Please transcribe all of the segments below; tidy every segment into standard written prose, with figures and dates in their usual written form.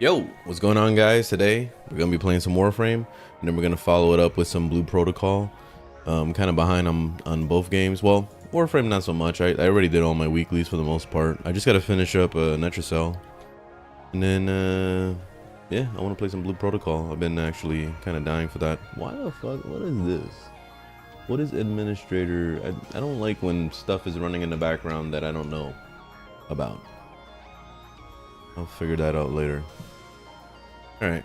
Yo, what's going on, guys? Today we're gonna be playing some Warframe, and then we're gonna follow it up with some Blue Protocol. Kind of behind on both games. Well, Warframe not so much. I already did all my weeklies for the most part. I just gotta finish up Netracell, and then yeah, I want to play some Blue Protocol. I've been actually kind of dying for that. Why the fuck? What is this? What is administrator? I don't like when stuff is running in the background that I don't know about. I'll figure that out later. Alright.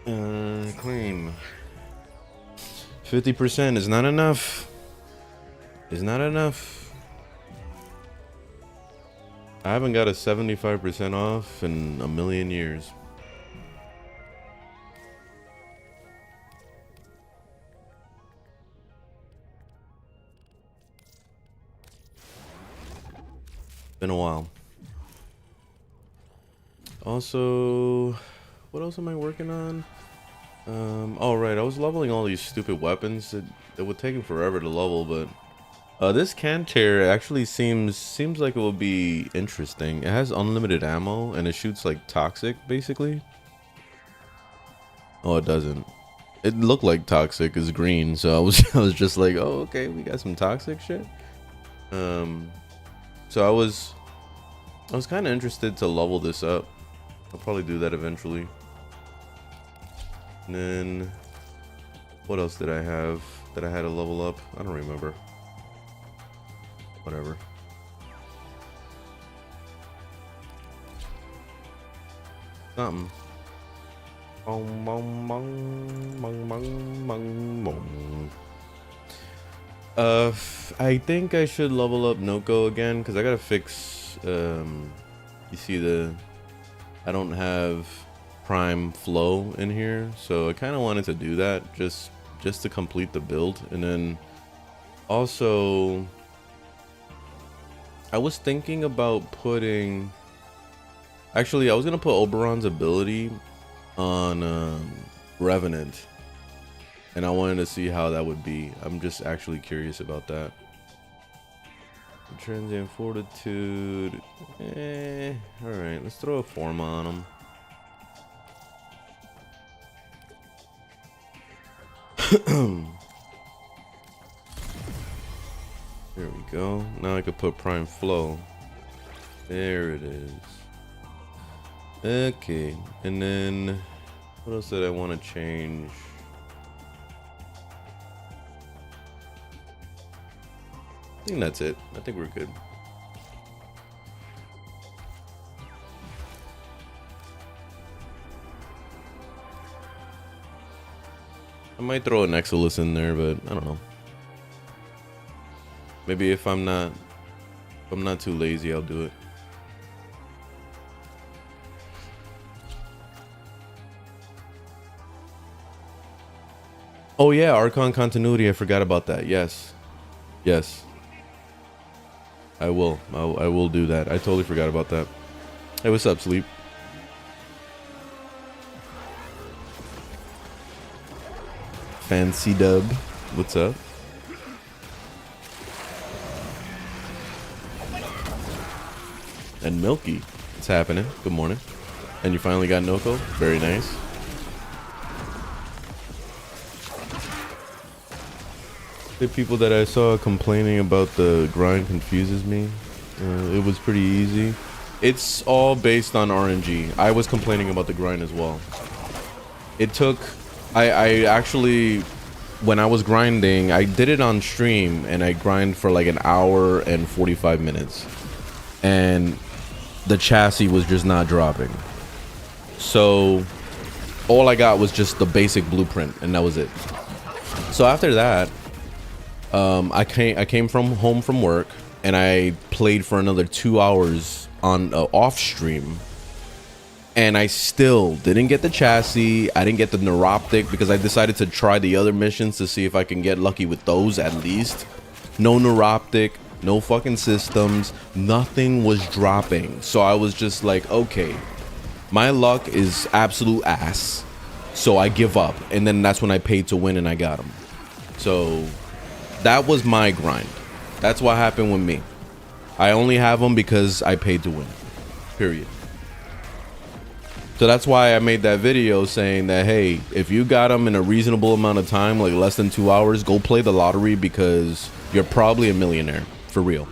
Claim. 50% is not enough. Is not enough. I haven't got a 75% off in a million years. Been a while. Also, what else am I working on? Oh right, I was leveling all these stupid weapons that would take forever to level, but this Canter actually seems like it will be interesting. It has unlimited ammo and it shoots like toxic basically. Oh, it doesn't. It looked like toxic is green, so I was just like, oh okay, we got some toxic shit. So I was kind of interested to level this up. I'll probably do that eventually. And then, what else did I have that I had to level up? I don't remember. Whatever. Something. Bong, bong, bong, bong, bong, bong, bong. I think I should level up Noctua again because I gotta fix. You see I don't have prime flow in here, so I kind of wanted to do that just to complete the build. And then also I was thinking about putting, actually I was gonna put Oberon's ability on Revenant, and I wanted to see how that would be. I'm just actually curious about that. Transient fortitude. Alright, let's throw a form on him. There we go. Now I could put prime flow. There it is. Okay, and then what else did I want to change? I think that's it. I think we're good. I might throw an Exilus in there, but I don't know. Maybe if I'm not too lazy, I'll do it. Oh yeah, Archon continuity. I forgot about that. Yes. Yes. I will do that. I totally forgot about that. Hey, what's up, Sleep? Fancy Dub, what's up? And Milky, it's happening. Good morning. And you finally got Noko. Very nice. The people that I saw complaining about the grind confuses me. It was pretty easy. It's all based on RNG. I was complaining about the grind as well. It took, I actually, when I was grinding, I did it on stream and I grind for like an hour and 45 minutes. And the chassis was just not dropping. So all I got was just the basic blueprint and that was it. So after that, I came home from work and I played for another 2 hours on off stream, and I still didn't get the chassis. I didn't get the neuroptic because I decided to try the other missions to see if I can get lucky with those at least. No neuroptic, no fucking systems, nothing was dropping. So I was just like, okay, my luck is absolute ass, so I give up. And then that's when I paid to win and I got them. So that was my grind. That's what happened with me. I only have them because I paid to win. Period. So that's why I made that video saying that, hey, if you got them in a reasonable amount of time, like less than 2 hours, go play the lottery, because you're probably a millionaire for real.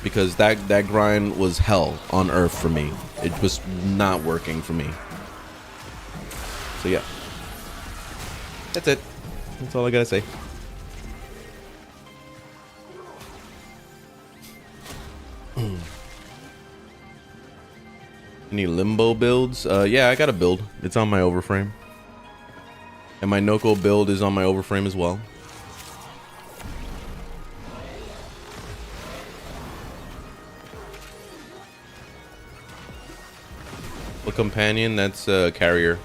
Because that grind was hell on earth for me. It was not working for me. So yeah, that's it. That's all I gotta say. Any limbo builds? Yeah, I got a build. It's on my overframe. And my Noctua build is on my overframe as well. A companion, that's a carrier.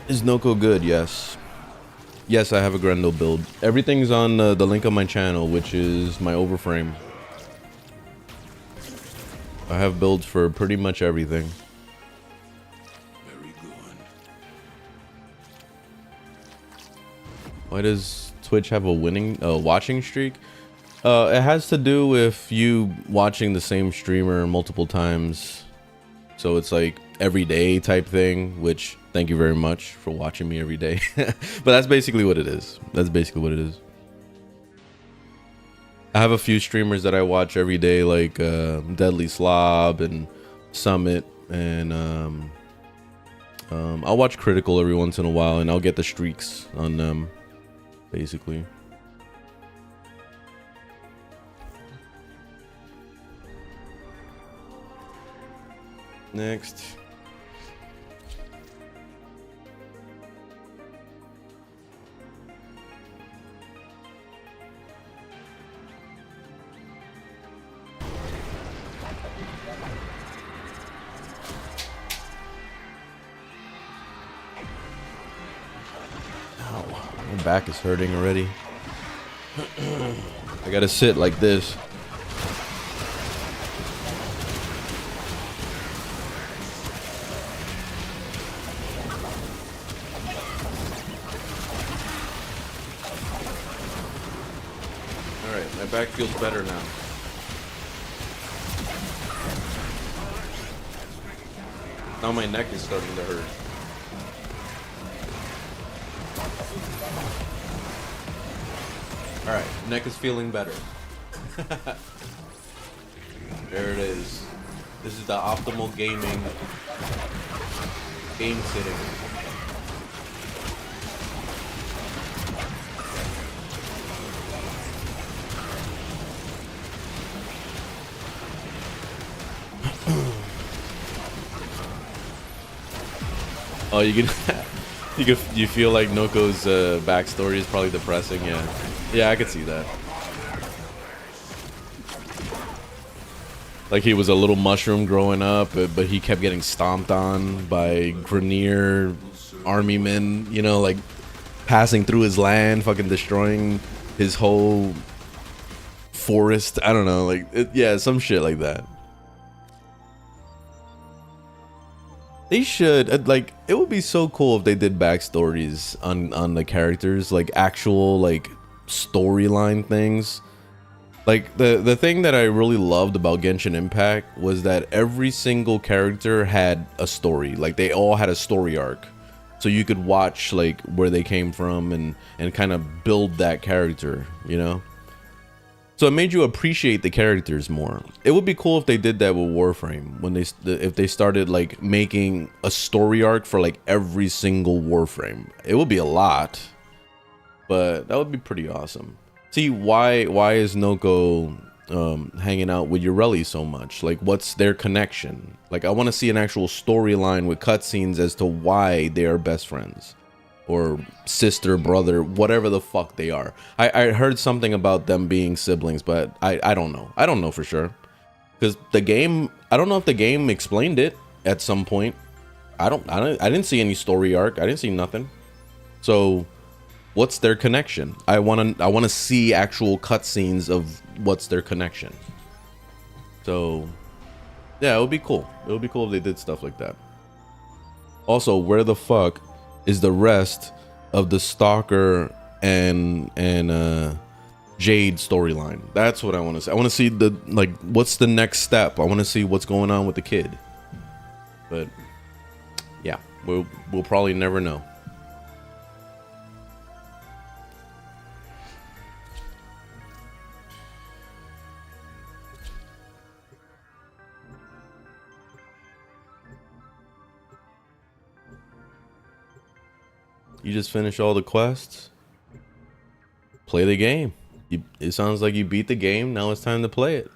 Is Noctua good? Yes. Yes, I have a Grendel build. Everything's on the link on my channel, which is my overframe. I have builds for pretty much everything. Very good. Why does Twitch have a winning watching streak? It has to do with you watching the same streamer multiple times. So it's like every day type thing, which thank you very much for watching me every day. But that's basically what it is. That's basically what it is. I have a few streamers that I watch every day, like Deadly Slob and Summit, and I'll watch Critical every once in a while, and I'll get the streaks on them, basically. Next. Ow, my back is hurting already. I gotta sit like this. My back feels better now. Now my neck is starting to hurt. Alright, neck is feeling better. There it is. This is the optimal game sitting. Oh, you feel like Noco's backstory is probably depressing, yeah, I could see that. Like he was a little mushroom growing up, but he kept getting stomped on by Grenier army men, you know, like passing through his land, fucking destroying his whole forest. I don't know, like yeah, some shit like that. They should, like, it would be so cool if they did backstories on the characters, like actual like storyline things. Like the thing that I really loved about Genshin Impact was that every single character had a story. Like they all had a story arc, so you could watch like where they came from and kind of build that character, you know. So it made you appreciate the characters more. It would be cool if they did that with Warframe, when if they started like making a story arc for like every single Warframe. It would be a lot, but that would be pretty awesome. See, why is Noco hanging out with Ureli so much? Like, what's their connection? Like, I want to see an actual storyline with cutscenes as to why they are best friends. Or sister, brother, whatever the fuck they are. I heard something about them being siblings, but I don't know. I don't know for sure. Because the game, I don't know if the game explained it at some point. I didn't see any story arc. I didn't see nothing. So what's their connection? I want to see actual cutscenes of what's their connection. So yeah, it would be cool. It would be cool if they did stuff like that. Also, where the fuck is the rest of the Stalker and Jade storyline? That's what I want to see. I want to see the, like, what's the next step? I want to see what's going on with the kid. But yeah, we'll probably never know. You just finish all the quests, play the game. It sounds like you beat the game. Now it's time to play it.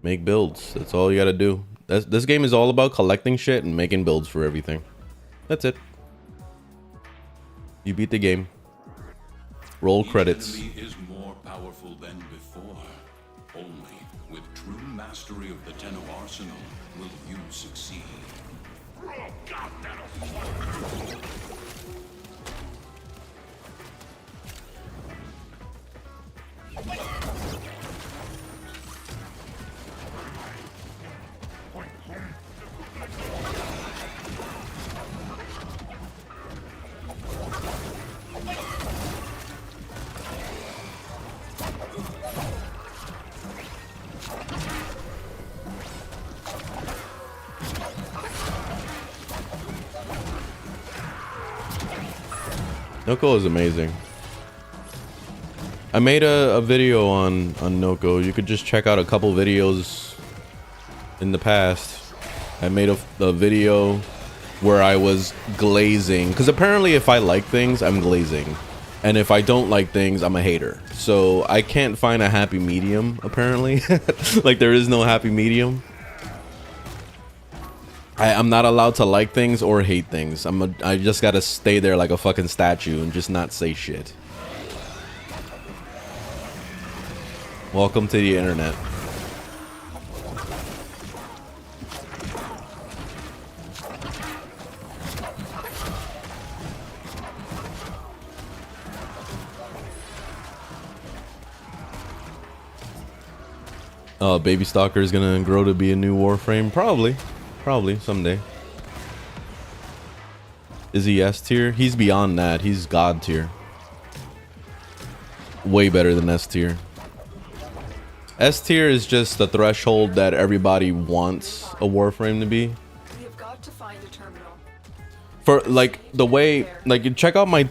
Make builds. That's all you gotta do. This game is all about collecting shit and making builds for everything. That's it. You beat the game. Roll credits. Each enemy is more powerful than before. Only with true mastery of the Tenno arsenal will you succeed. Oh, God, Noctua is amazing. I made a video on Noctua. You could just check out a couple videos in the past. I made a video where I was glazing, because apparently if I like things, I'm glazing, and if I don't like things, I'm a hater. So I can't find a happy medium, apparently. Like, there is no happy medium. I'm not allowed to like things or hate things. I just gotta stay there like a fucking statue and just not say shit. Welcome to the internet. Oh, Baby Stalker is gonna grow to be a new Warframe? Probably. Probably someday. Is he S tier? He's beyond that. He's God tier. Way better than S tier. S tier is just the threshold that everybody wants a Warframe to be. We have got to find a terminal. For like the way, like, check out my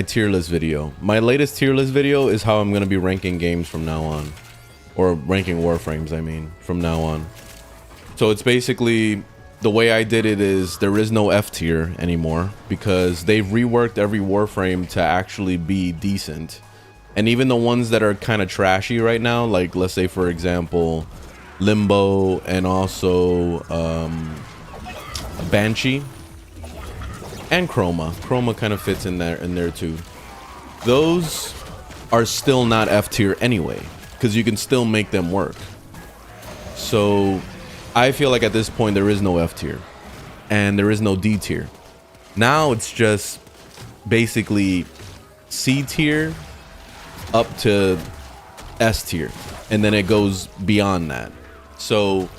tier list video. My latest tier list video is how I'm gonna be ranking games from now on, or ranking Warframes, I mean, from now on. So it's basically, the way I did it is there is no F tier anymore because they've reworked every Warframe to actually be decent. And even the ones that are kind of trashy right now, like let's say for example Limbo and also Banshee and Chroma kind of fits in there too. Those are still not F tier anyway, because you can still make them work. So I feel like at this point there is no F tier and there is no D tier. Now it's just basically C tier up to S tier, and then it goes beyond that. So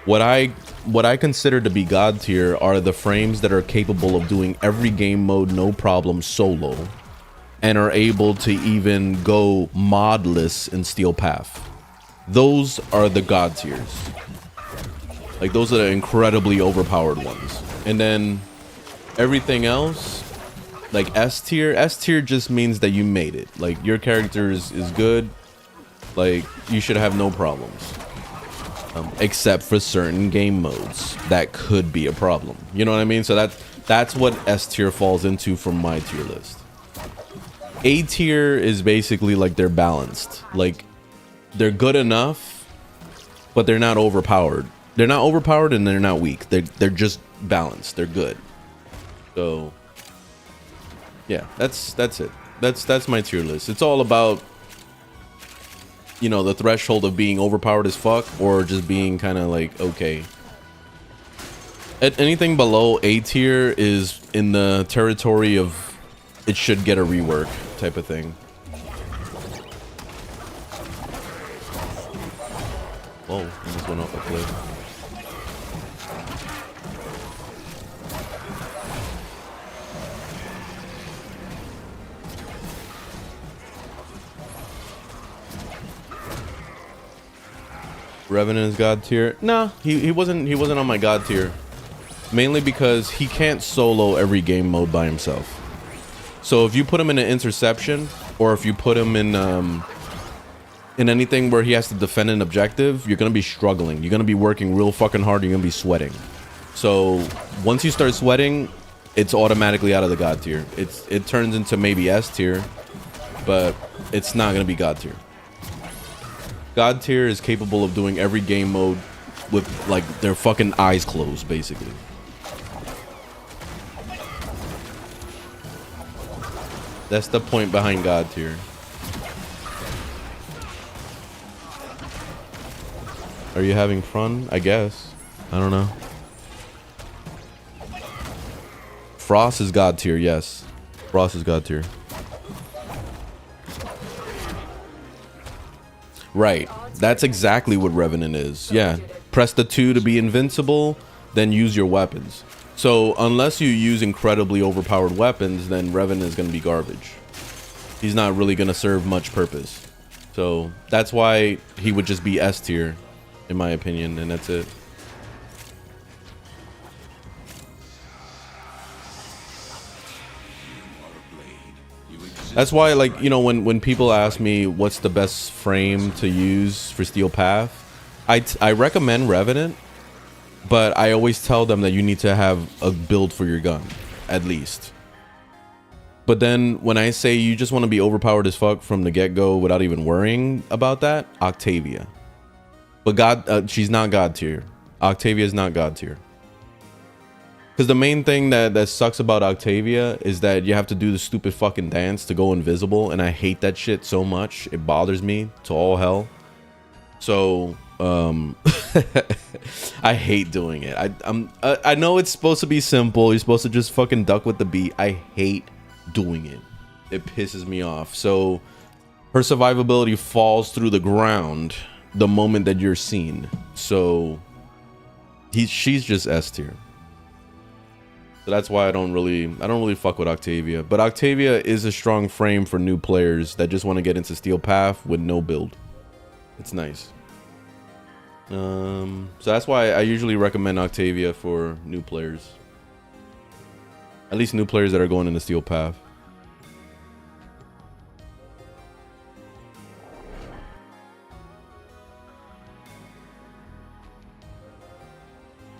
what I consider to be God tier are the frames that are capable of doing every game mode no problem solo, and are able to even go modless in Steel Path. Those are the God tiers. Like, those are the incredibly overpowered ones. And then everything else, like S tier just means that you made it. Like, your character is good. Like, you should have no problems. Except for certain game modes that could be a problem. You know what I mean? So that's what S tier falls into from my tier list. A tier is basically like they're balanced. Like, they're good enough, but they're not overpowered. They're not overpowered and they're not weak. They're just balanced. They're good. So yeah, that's it. That's my tier list. It's all about, you know, the threshold of being overpowered as fuck or just being kind of like okay. Anything below A tier is in the territory of it should get a rework type of thing. Whoa, I just went off a cliff. Revenant is god tier. Nah, he wasn't on my god tier. Mainly because he can't solo every game mode by himself. So if you put him in an interception, or if you put him in anything where he has to defend an objective, you're gonna be struggling. You're gonna be working real fucking hard. You're gonna be sweating. So once you start sweating, it's automatically out of the god tier. It turns into maybe S tier, but it's not gonna be god tier. God tier is capable of doing every game mode with like their fucking eyes closed, basically. That's the point behind God tier. Are you having fun? I guess. I don't know. Frost is God tier, yes. Frost is God tier. Right. That's exactly what Revenant is. Yeah. Press the 2 to be invincible, then use your weapons. So unless you use incredibly overpowered weapons, then Revenant is going to be garbage. He's not really going to serve much purpose. So that's why he would just be S tier, in my opinion, and that's it. That's why, like, you know, when people ask me what's the best frame to use for Steel Path, I recommend Revenant, but I always tell them that you need to have a build for your gun, at least. But then when I say you just want to be overpowered as fuck from the get-go without even worrying about that, Octavia. But she's not God tier. Octavia is not God tier. Because the main thing that sucks about Octavia is that you have to do the stupid fucking dance to go invisible, and I hate that shit so much. It bothers me to all hell. So I hate doing it. I know it's supposed to be simple. You're supposed to just fucking duck with the beat. I hate doing it. It pisses me off. So her survivability falls through the ground the moment that you're seen. So she's just S tier. So that's why I don't really fuck with Octavia. But Octavia is a strong frame for new players that just want to get into Steel Path with no build. It's nice. So that's why I usually recommend Octavia for new players. At least new players that are going into Steel Path.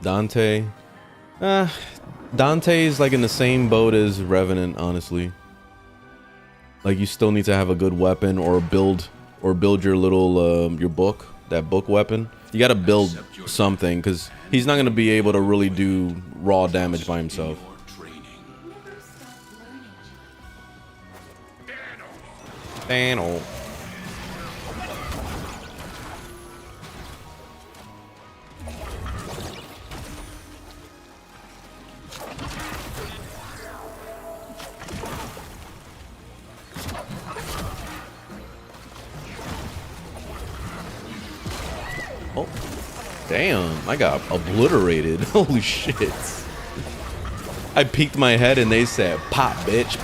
Dante. Dante is like in the same boat as Revenant, honestly. Like you still need to have a good weapon or build your little your book, that book weapon. You got to build something because he's not going to be able to really do raw damage by himself. Dano. Oh, damn, I got obliterated. Holy shit. I peeked my head and they said, pop, bitch.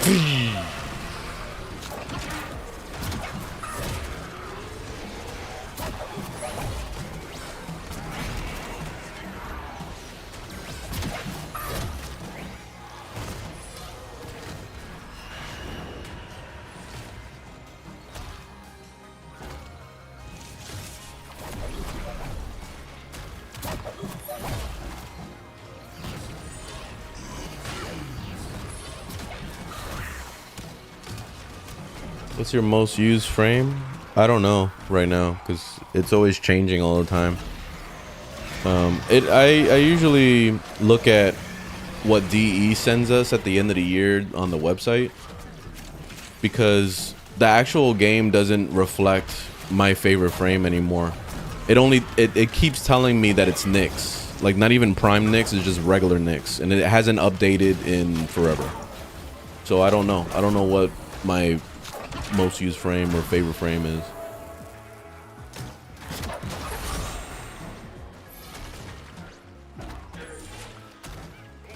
What's your most used frame? I don't know right now because it's always changing all the time. I usually look at what DE sends us at the end of the year on the website because the actual game doesn't reflect my favorite frame anymore. It keeps telling me that it's Nyx. Like not even prime NICs, it's just regular NICs, and it hasn't updated in forever. So I don't know. I don't know what my most used frame or favorite frame is.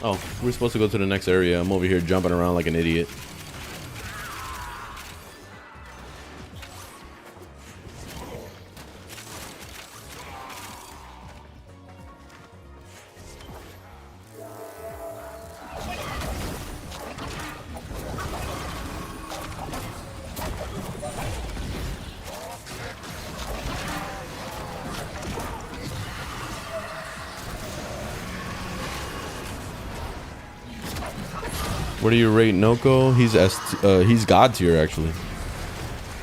Oh, we're supposed to go to the next area. I'm over here jumping around like an idiot. What do you rate Noko? He's God tier actually.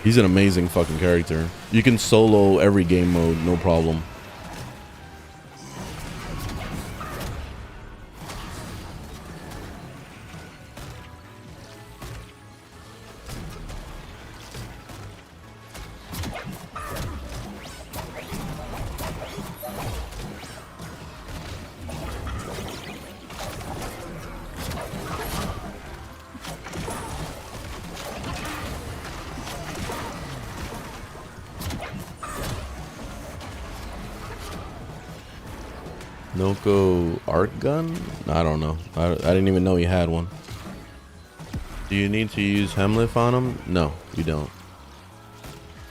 He's an amazing fucking character. You can solo every game mode, no problem. Noko arc gun? I don't know. I didn't even know he had one. Do you need to use Hemlift on him? No, you don't.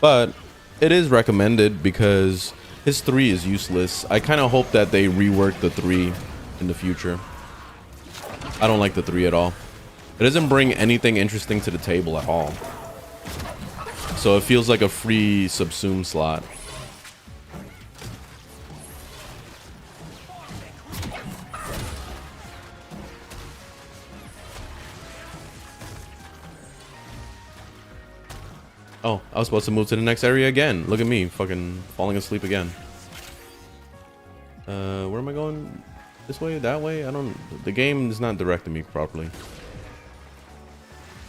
But it is recommended because his 3 is useless. I kind of hope that they rework the 3 in the future. I don't like the 3 at all. It doesn't bring anything interesting to the table at all. So it feels like a free subsume slot. Oh, I was supposed to move to the next area again. Look at me, fucking falling asleep again. Where am I going? This way? That way? I don't... The game is not directing me properly.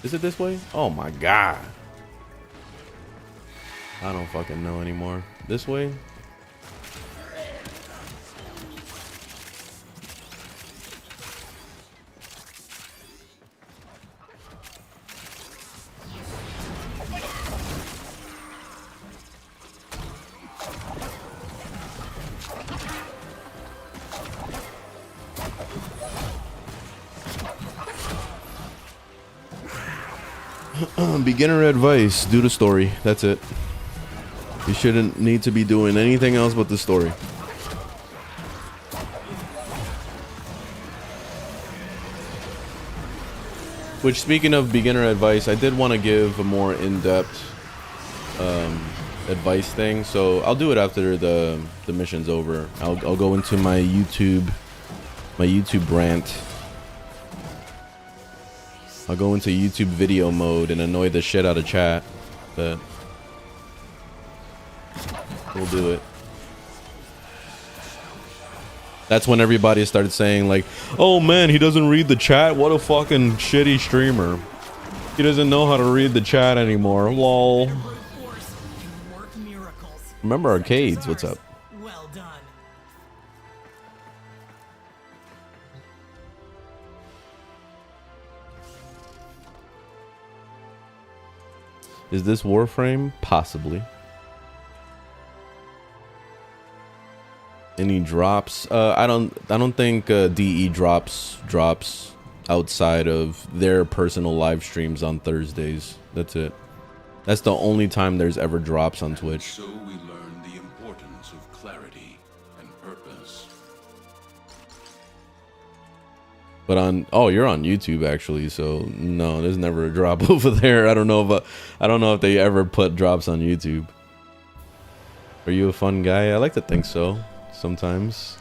Is it this way? Oh my god. I don't fucking know anymore. This way? Beginner advice, do the story. That's it. You shouldn't need to be doing anything else but the story. Which, speaking of beginner advice, I did want to give a more in-depth advice thing. So I'll do it after the mission's over. I'll go into my YouTube rant. I'll go into YouTube video mode and annoy the shit out of chat, but we'll do it. That's when everybody started saying like, oh man, he doesn't read the chat. What a fucking shitty streamer. He doesn't know how to read the chat anymore. Lol. Remember arcades, what's up? Well done. Is this Warframe? Possibly. Any drops? I don't think DE drops outside of their personal live streams on Thursdays. That's it. That's the only time there's ever drops on Twitch. So we learn the importance of clarity and purpose. But you're on YouTube actually, so no, there's never a drop over there. I don't know if they ever put drops on YouTube. Are you a fun guy? I like to think so. Sometimes.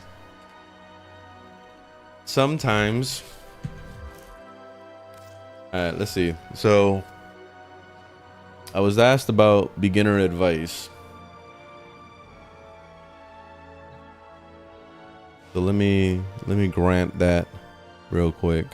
Alright, let's see. So I was asked about beginner advice. So let me grant that real quick.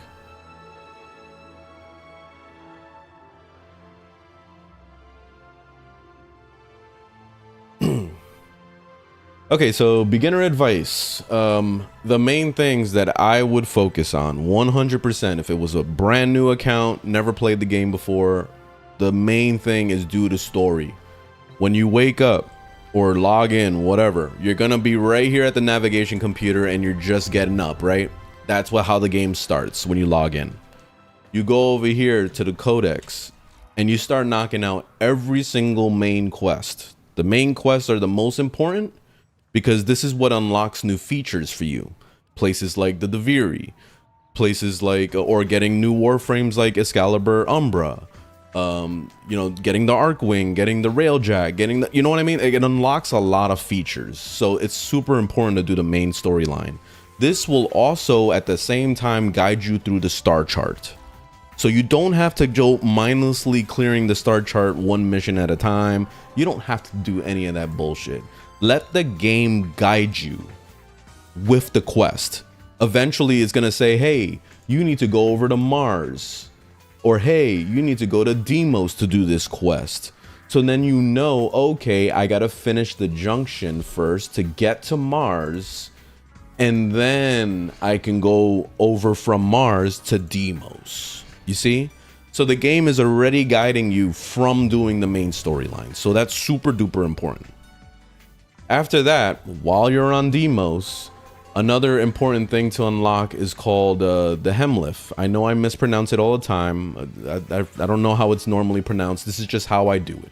Okay, so beginner advice. The main things that I would focus on 100% if it was a brand new account, never played the game before, the main thing is do the story. When you wake up or log in, whatever, you're gonna be right here at the navigation computer and you're just getting up, right? That's how the game starts when you log in. You go over here to the codex and you start knocking out every single main quest. The main quests are the most important because this is what unlocks new features for you. Places like the Deviri, places like, or getting new Warframes like Excalibur Umbra, you know, getting the Arcwing, getting the Railjack, getting the, you know what I mean? It unlocks a lot of features. So it's super important to do the main storyline. This will also at the same time guide you through the star chart. So you don't have to go mindlessly clearing the star chart one mission at a time. You don't have to do any of that bullshit. Let the game guide you with the quest. Eventually it's gonna say, hey, you need to go over to Mars. Or hey, you need to go to Deimos to do this quest. So then you know, okay, I gotta finish the junction first to get to Mars. And then I can go over from Mars to Deimos. You see? So the game is already guiding you from doing the main storyline. So that's super duper important. After that, while you're on Deimos, another important thing to unlock is called the Hemlif. I know I mispronounce it all the time. I don't know how it's normally pronounced. This is just how I do it.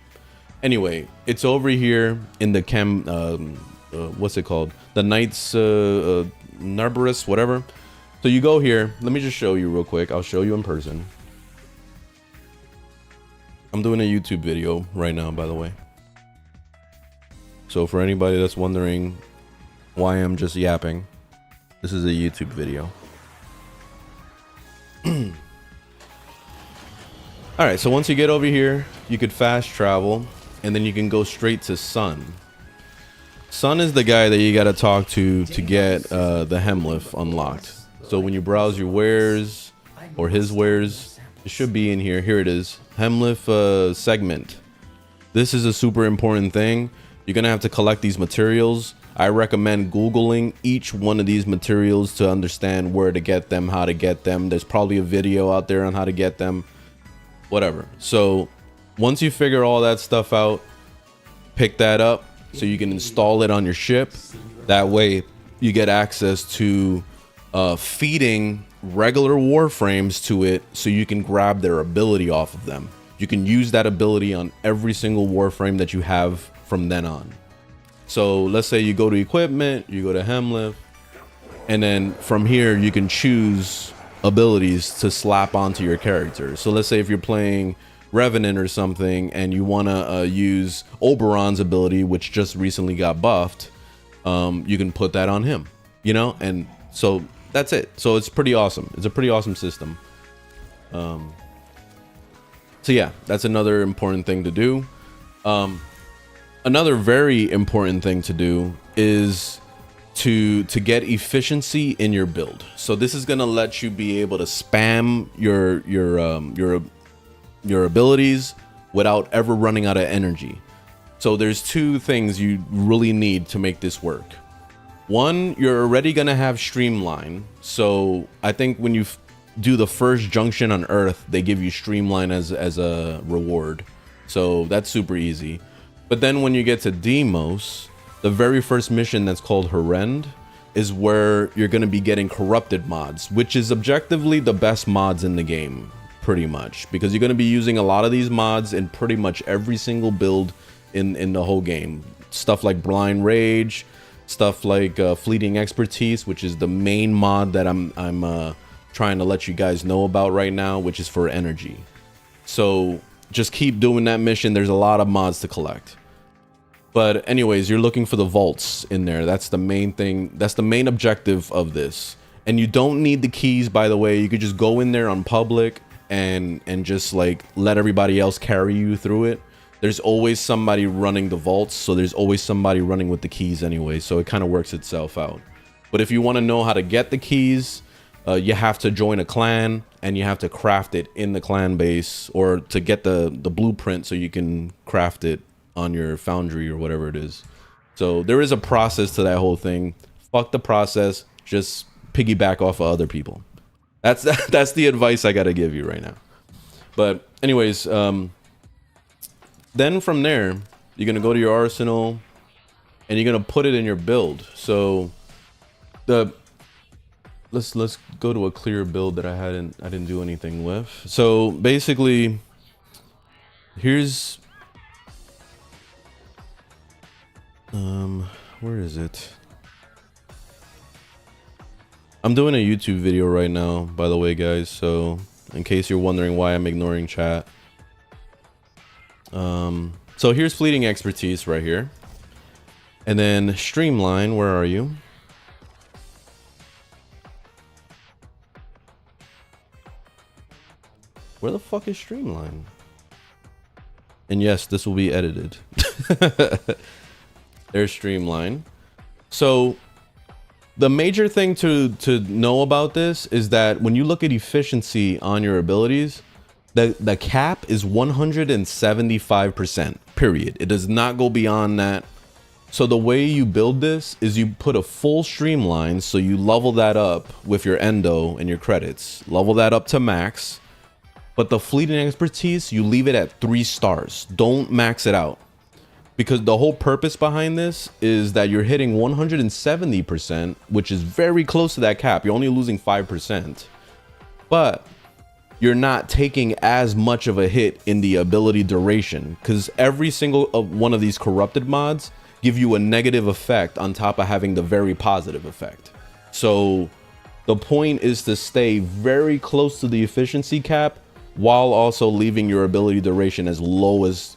Anyway, it's over here in the what's it called? The Knights Narberus, whatever. So you go here. Let me just show you real quick. I'll show you in person. I'm doing a YouTube video right now, by the way. So for anybody that's wondering why I'm just yapping, this is a YouTube video. All right, so once you get over here, you could fast travel and then you can go straight to Sun. Sun is the guy that you got to talk to get the Hemlif unlocked. So when you browse your wares or his wares, it should be in here. Here it is. Hemlif segment. This is a super important thing. You're going to have to collect these materials. I recommend Googling each one of these materials to understand where to get them, how to get them. There's probably a video out there on how to get them, whatever. So once you figure all that stuff out, pick that up so you can install it on your ship. That way you get access to feeding regular Warframes to it so you can grab their ability off of them. You can use that ability on every single Warframe that you have from then on. So let's say you go to equipment, you go to Hemlif, and then from here you can choose abilities to slap onto your character. So let's say if you're playing Revenant or something and you want to use Oberon's ability, which just recently got buffed, you can put that on him, you know? And so that's it. So it's pretty awesome. It's a pretty awesome system. So yeah, that's another important thing to do. Another very important thing to do is to get efficiency in your build. So this is going to let you be able to spam your abilities without ever running out of energy. So there's two things you really need to make this work. One, you're already going to have Streamline. So I think when you do the first junction on Earth, they give you Streamline as a reward. So that's super easy. But then when you get to Deimos, the very first mission that's called Herend is where you're going to be getting corrupted mods, which is objectively the best mods in the game, pretty much, because you're going to be using a lot of these mods in pretty much every single build in the whole game. Stuff like Blind Rage, stuff like Fleeting Expertise, which is the main mod that I'm trying to let you guys know about right now, which is for energy. So just keep doing that mission. There's a lot of mods to collect. But anyways, you're looking for the vaults in there. That's the main thing. That's the main objective of this. And you don't need the keys, by the way. You could just go in there on public and just like let everybody else carry you through it. There's always somebody running the vaults, so there's always somebody running with the keys anyway, so it kind of works itself out. But if you want to know how to get the keys, you have to join a clan and you have to craft it in the clan base, or to get the blueprint so you can craft it on your foundry or whatever it is. So there is a process to that whole thing. Fuck the process. Just piggyback off of other people. That's the advice I gotta give you right now. But anyways, then from there, you're gonna go to your arsenal and you're gonna put it in your build. So let's go to a clear build that I didn't do anything with. So basically, here's where is it? I'm doing a YouTube video right now, by the way, guys. So in case you're wondering why I'm ignoring chat. So here's fleeting expertise right here. And then streamline, where are you? Where the fuck is streamline? And yes, this will be edited. There's streamline. So the major thing to know about this is that when you look at efficiency on your abilities, the cap is 175%, period. It does not go beyond that. So the way you build this is you put a full streamline, so you level that up with your endo and your credits. Level that up to max. But the fleeting expertise, you leave it at 3 stars. Don't max it out. Because the whole purpose behind this is that you're hitting 170%, which is very close to that cap. You're only losing 5%. But you're not taking as much of a hit in the ability duration. Because every single one of these corrupted mods give you a negative effect on top of having the very positive effect. So the point is to stay very close to the efficiency cap while also leaving your ability duration as low as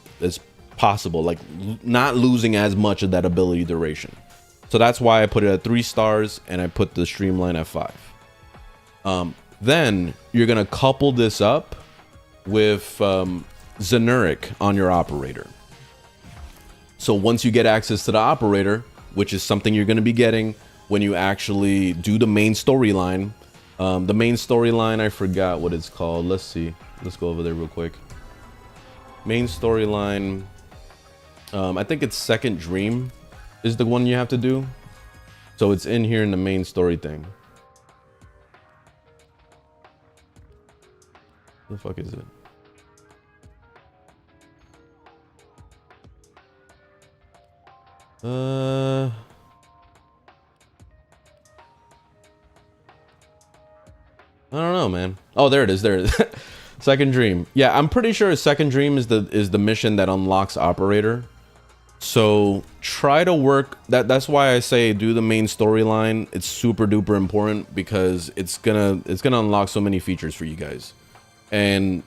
possible, like not losing as much of that ability duration. So that's why I put it at 3 stars and I put the streamline at 5. Then you're gonna couple this up with Xenuric on your operator. So once you get access to the operator, which is something you're gonna be getting when you actually do the main storyline. The main storyline, I forgot what it's called. Let's see. Let's go over there real quick. Main storyline. I think it's Second Dream is the one you have to do. So it's in here in the main story thing. The fuck is it? I don't know, man. Oh, there it is. There it is. Second Dream. Yeah, I'm pretty sure Second Dream is the mission that unlocks operator. So try to work that's why I say do the main storyline. It's super duper important because it's gonna unlock so many features for you guys. And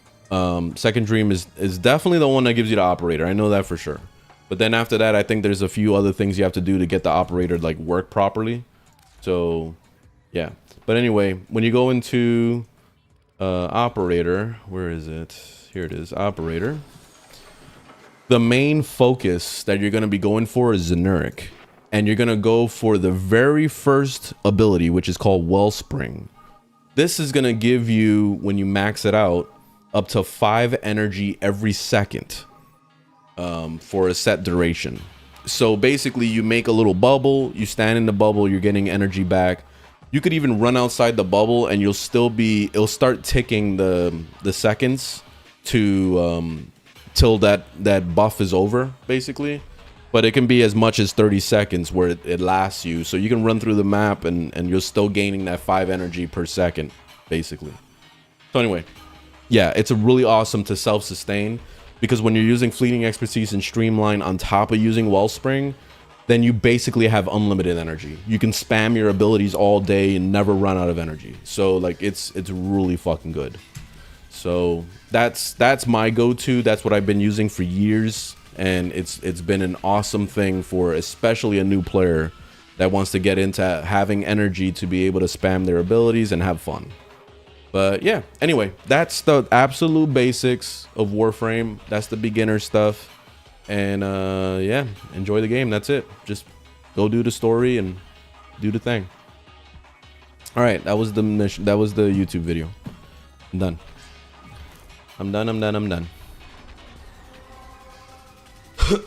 Second Dream is definitely the one that gives you the operator. I know that for sure. But then after that, I think there's a few other things you have to do to get the operator like work properly. So yeah. But anyway, when you go into operator, where is it? Here it is, operator. The main focus that you're going to be going for is Xenuric. And you're going to go for the very first ability, which is called Wellspring. This is going to give you, when you max it out, up to 5 energy every second for a set duration. So basically, you make a little bubble, you stand in the bubble, you're getting energy back. You could even run outside the bubble and you'll still be, it'll start ticking the seconds to till that buff is over, basically. But it can be as much as 30 seconds where it lasts you. So you can run through the map and you're still gaining that 5 energy per second, basically. So anyway, yeah, it's a really awesome to self-sustain because when you're using fleeting expertise and streamline on top of using Wellspring, then you basically have unlimited energy. You can spam your abilities all day and never run out of energy. So like it's really fucking good. So that's my go-to. That's what I've been using for years, and it's been an awesome thing for especially a new player that wants to get into having energy to be able to spam their abilities and have fun. But yeah, anyway, that's the absolute basics of Warframe. That's the beginner stuff. And yeah, enjoy the game. That's it. Just go do the story and do the thing. All right, that was the mission. That was the YouTube video. I'm done. I'm done.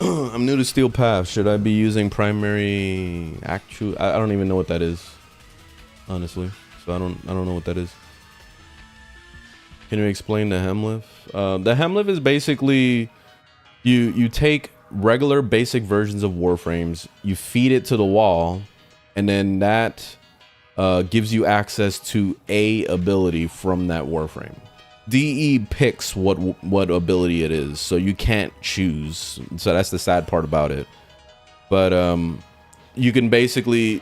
I'm new to Steel Path. Should I be using primary actual? I don't even know what that is, honestly. So I don't know what that is. Can you explain the Hemlift? The Hemlift is basically you take regular basic versions of Warframes, you feed it to the wall, and then that gives you access to a ability from that Warframe. DE picks what ability it is, so you can't choose. So that's the sad part about it. But you can basically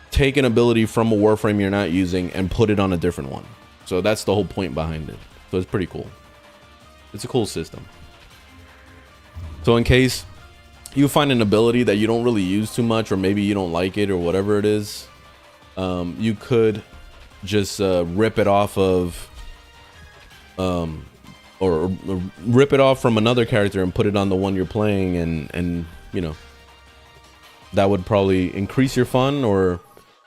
take an ability from a Warframe you're not using and put it on a different one. So that's the whole point behind it. So it's pretty cool. It's a cool system. So in case you find an ability that you don't really use too much, or maybe you don't like it or whatever it is, you could just rip it off of or rip it off from another character and put it on the one you're playing, and you know, that would probably increase your fun or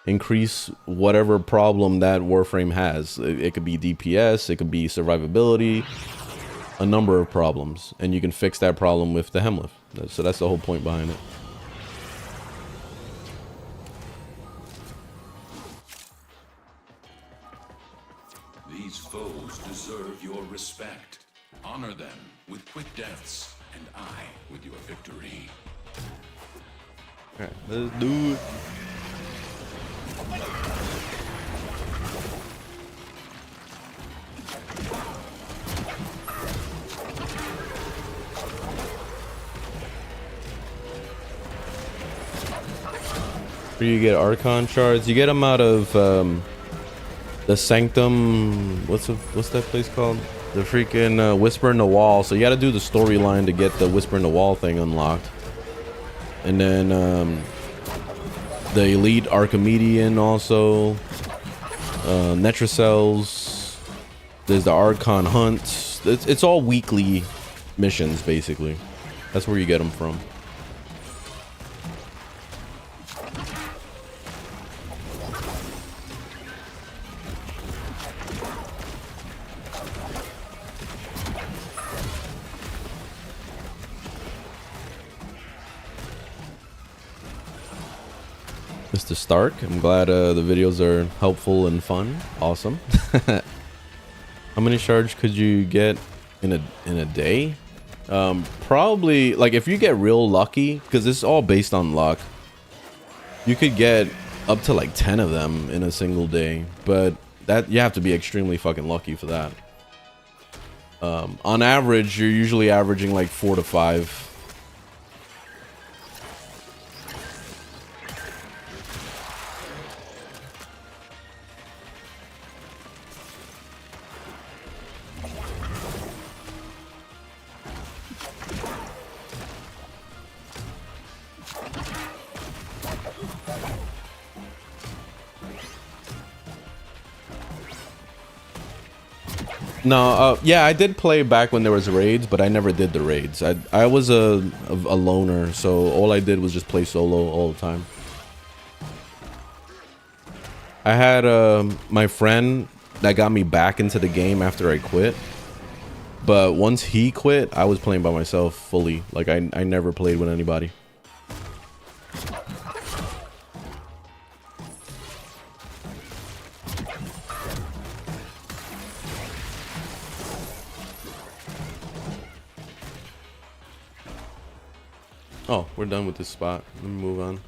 increase whatever problem that Warframe has. It could be DPS, it could be survivability, a number of problems, and you can fix that problem with the Hemlift. So that's the whole point behind it. These foes deserve your respect. Honor them with quick deaths, and I with your victory. Alright, let's do it. Where you get Archon shards? You get them out of the Sanctum. What's that place called? The freaking Whisper in the Wall. So you got to do the storyline to get the Whisper in the Wall thing unlocked. And then the Elite Archimedean also. Netracells. There's the Archon Hunt. It's all weekly missions, basically. That's where you get them from. Mr. Stark, I'm glad the videos are helpful and fun. Awesome. How many shards could you get in a day? Probably, like, if you get real lucky, because it's all based on luck, you could get up to like 10 of them in a single day, but that you have to be extremely fucking lucky for that. On average, you're usually averaging like 4 to 5. No, yeah, I did play back when there was raids, but I never did the raids. I was a loner, so all I did was just play solo all the time. I had my friend that got me back into the game after I quit, but once he quit, I was playing by myself fully. Like I never played with anybody. Oh, we're done with this spot. Let me move on.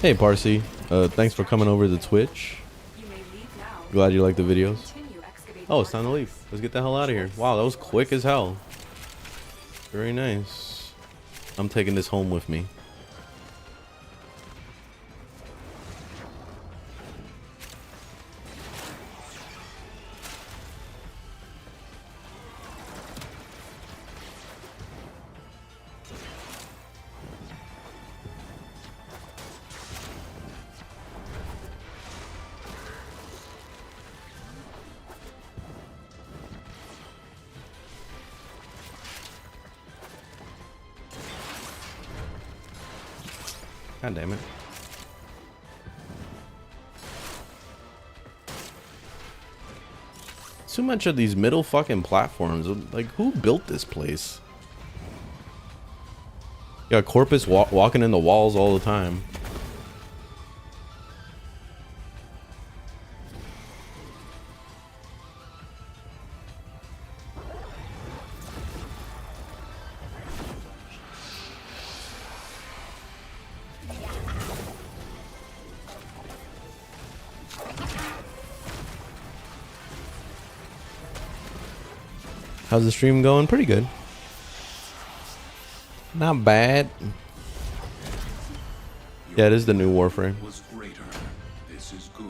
Hey Parsi, thanks for coming over to Twitch. Glad you like the videos. Oh, it's time to leave. Let's get the hell out of here. Wow, that was quick as hell. Very nice. I'm taking this home with me. God damn it. Too much of these middle fucking platforms. Like, who built this place? Yeah, Corpus walking in the walls all the time. How's the stream going? Pretty good. Not bad. Yeah, it is the new Warframe. Was greater. This is good.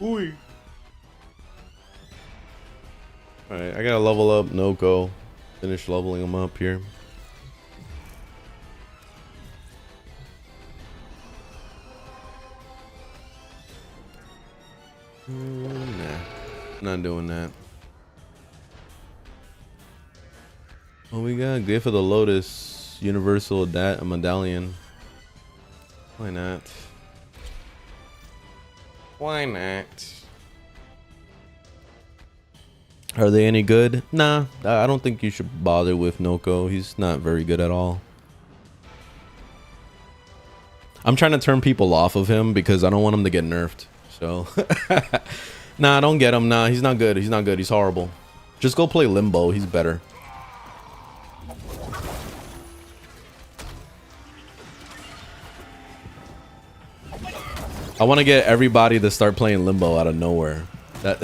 Ooh. Alright, I gotta level up Noko. Finish leveling him up here. Nah, not doing that. Oh, we got Gift of the Lotus, Universal Medallion. Why not? Why not? Are they any good? Nah, I don't think you should bother with Noko. He's not very good at all. I'm trying to turn people off of him because I don't want him to get nerfed. So, nah, don't get him. Nah, he's not good. He's not good. He's horrible. Just go play Limbo. He's better. I want to get everybody to start playing Limbo out of nowhere. That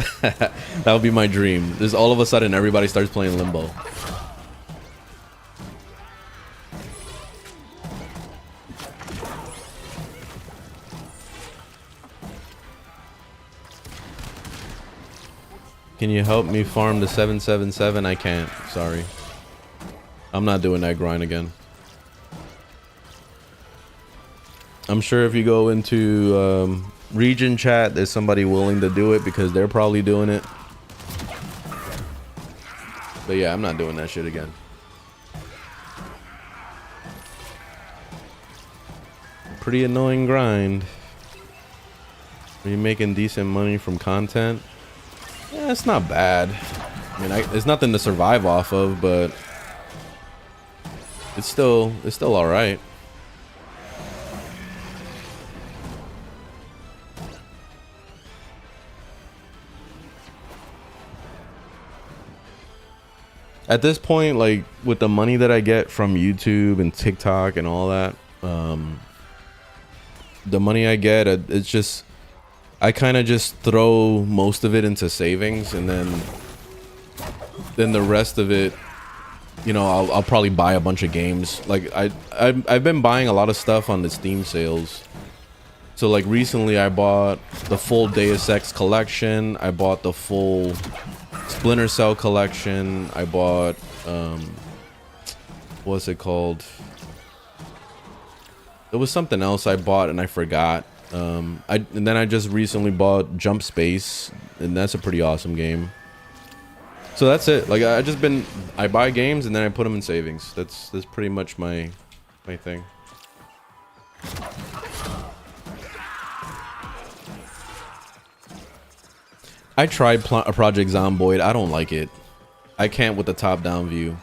that would be my dream. Just all of a sudden, everybody starts playing Limbo. Can you help me farm the 777? I can't. Sorry. I'm not doing that grind again. I'm sure if you go into region chat, there's somebody willing to do it because they're probably doing it. But yeah, I'm not doing that shit again. Pretty annoying grind. Are you making decent money from content? Yeah, it's not bad. I mean, it's nothing to survive off of, but it's still all right. At this point, like with the money that I get from YouTube and TikTok and all that, the money I get, it's just, I kind of just throw most of it into savings, and then the rest of it, you know, I'll probably buy a bunch of games. Like I've been buying a lot of stuff on the Steam sales. So like recently I bought the full Deus Ex collection. I bought the full Splinter Cell collection. I bought what's it called? There was something else I bought and I forgot. And then I just recently bought Jump Space, and that's a pretty awesome game. So that's it. Like I buy games and then I put them in savings. That's pretty much my thing. I tried Project Zomboid. I don't like it. I can't with the top-down view.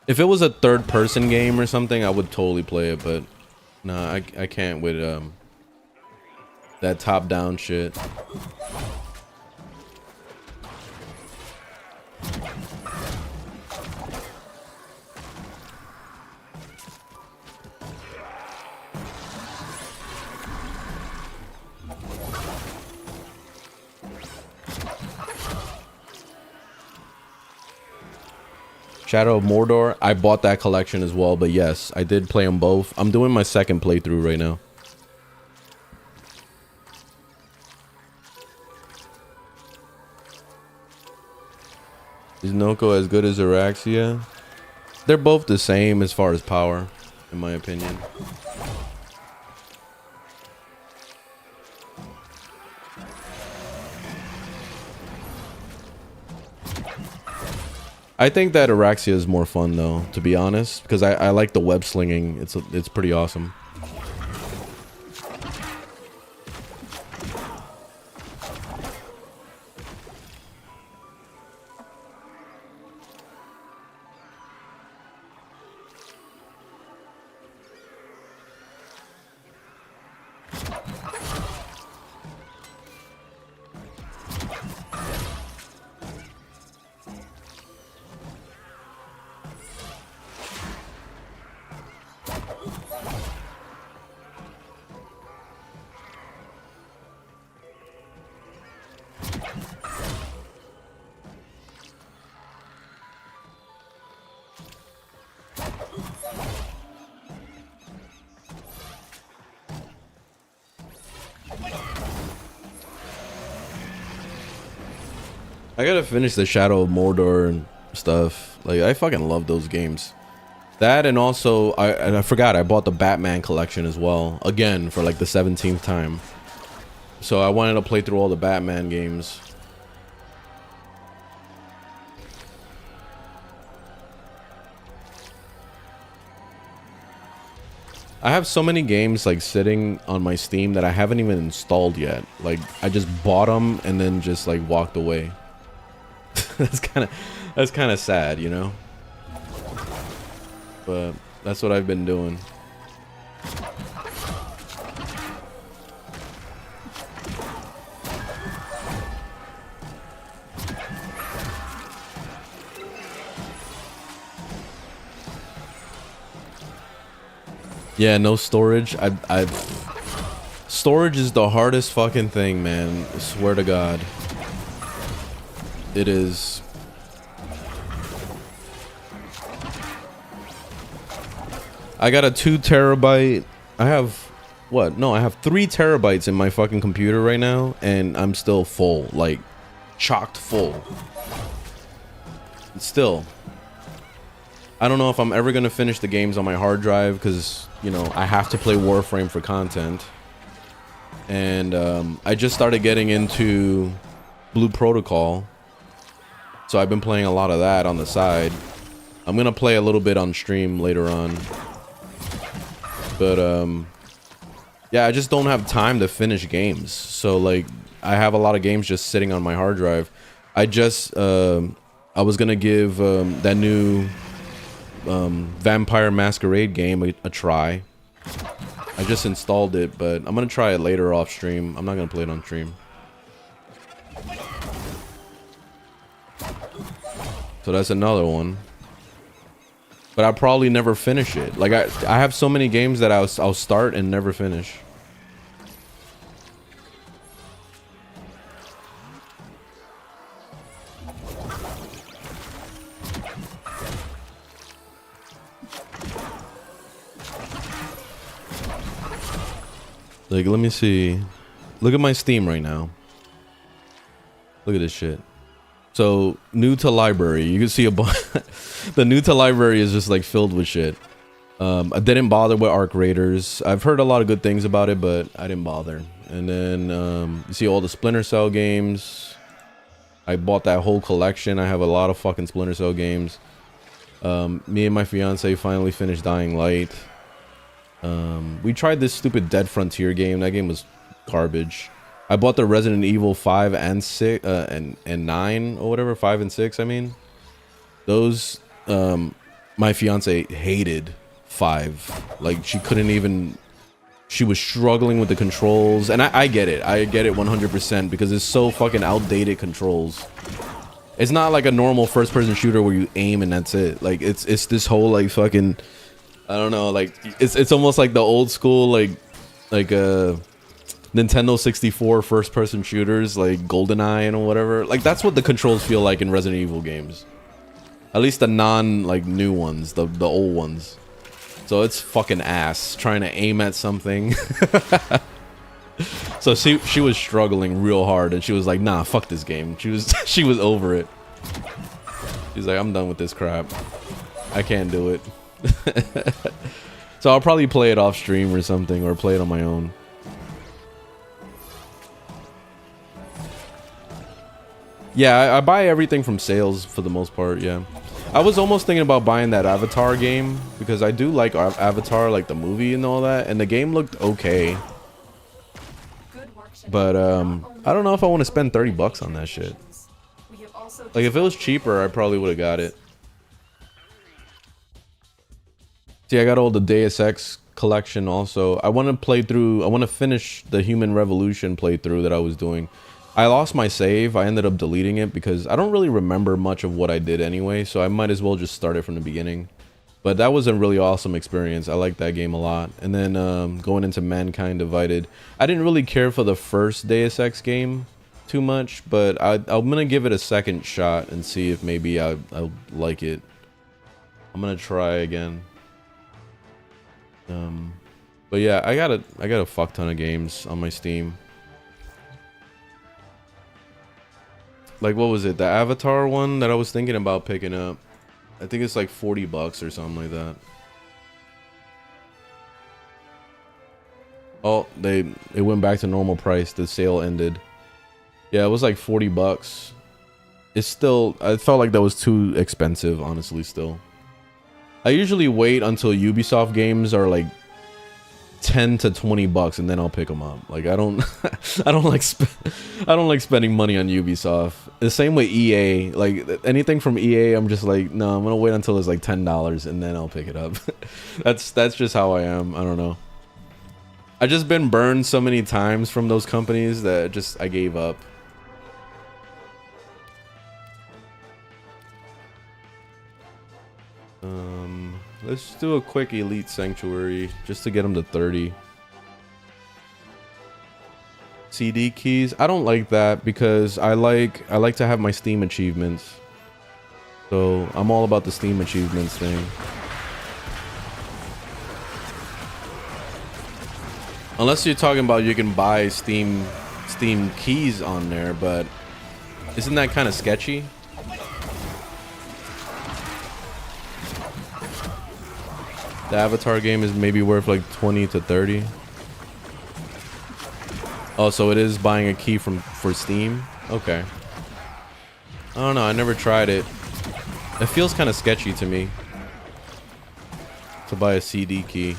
If it was a third-person game or something, I would totally play it, but nah, I can't with that top-down shit. Shadow of Mordor, I bought that collection as well, but yes, I did play them both. I'm doing my second playthrough right now. Is Noko as good as Araxia? They're both the same as far as power, in my opinion. I think that Araxia is more fun though, to be honest, because I like the web slinging. It's pretty awesome. I gotta finish the Shadow of Mordor and stuff. Like, I fucking love those games. That, and also I forgot I bought the Batman collection as well, again for like the 17th time. So I wanted to play through all the Batman games. I have so many games like sitting on my Steam that I haven't even installed yet. Like, I just bought them and then just like walked away. that's kind of sad, you know? But that's what I've been doing. Yeah, no storage. Storage is the hardest fucking thing, man. I swear to God. It is. I got a 2 terabyte. I have what? No, I have 3 terabytes in my fucking computer right now, and I'm still full, like chocked full. Still, I don't know if I'm ever gonna finish the games on my hard drive because, you know, I have to play Warframe for content. And I just started getting into Blue Protocol, so I've been playing a lot of that on the side. I'm gonna play a little bit on stream later on, but yeah, I just don't have time to finish games. So like, I have a lot of games just sitting on my hard drive. I just I was gonna give that new Vampire Masquerade game a try. I just installed it, but I'm gonna try it later off stream. I'm not gonna play it on stream. So that's another one. But I'll probably never finish it. Like, I have so many games that I'll start and never finish. Like, let me see. Look at my Steam right now. Look at this shit. So, new to library. You can see a bunch. The new to library is just like filled with shit. I didn't bother with Arc Raiders. I've heard a lot of good things about it, but I didn't bother. And then you see all the Splinter Cell games. I bought that whole collection. I have a lot of fucking Splinter Cell games. Me and my fiance finally finished Dying Light. We tried this stupid Dead Frontier game. That game was garbage. I bought the Resident Evil 5 and 6 and 9 or whatever, 5 and 6. I mean, those my fiance hated 5. Like, she couldn't even. She was struggling with the controls, and I get it. I get it 100% because it's so fucking outdated controls. It's not like a normal first-person shooter where you aim and that's it. Like, it's this whole like fucking. I don't know, like it's almost like the old school like Nintendo 64 first-person shooters like GoldenEye and whatever. Like, that's what the controls feel like in Resident Evil games. At least the like new ones, the old ones. So it's fucking ass trying to aim at something. So she was struggling real hard, and she was like, "Nah, fuck this game." She was over it. She's like, "I'm done with this crap. I can't do it." So I'll probably play it off stream or something, or play it on my own. Yeah, I buy everything from sales for the most part, yeah. I was almost thinking about buying that Avatar game because I do like Avatar, like the movie and all that, and the game looked okay. But I don't know if I want to spend 30 bucks on that shit. Like if it was cheaper, I probably would have got it. See, I got all the Deus Ex collection also. I want to finish the Human Revolution playthrough that I was doing. I lost my save. I ended up deleting it because I don't really remember much of what I did anyway, so I might as well just start it from the beginning. But that was a really awesome experience. I liked that game a lot. And then going into Mankind Divided. I didn't really care for the first Deus Ex game too much, but I'm going to give it a second shot and see if maybe I'll like it. I'm going to try again. But yeah, I got a fuck ton of games on my Steam. Like, what was it? The Avatar one that I was thinking about picking up. I think it's like 40 bucks or something like that. Oh, it went back to normal price. The sale ended. Yeah, it was like 40 bucks. It's still, I felt like that was too expensive, honestly, still. I usually wait until Ubisoft games are like 10 to 20 bucks and then I'll pick them up. Like I don't I don't like spending money on Ubisoft. The same with EA. Like anything from EA, I'm just like, no, I'm gonna wait until it's like $10 and then I'll pick it up. That's just how I am. I don't know. I just been burned so many times from those companies that just I gave up. Let's do a quick Elite Sanctuary just to get them to 30. CD keys. I don't like that because I like to have my Steam achievements. So I'm all about the Steam achievements thing. Unless you're talking about you can buy Steam keys on there, but isn't that kind of sketchy? The Avatar game is maybe worth like 20 to 30. Oh, so it is buying a key for Steam? Okay. I don't know, I never tried it. It feels kind of sketchy to me to buy a CD key.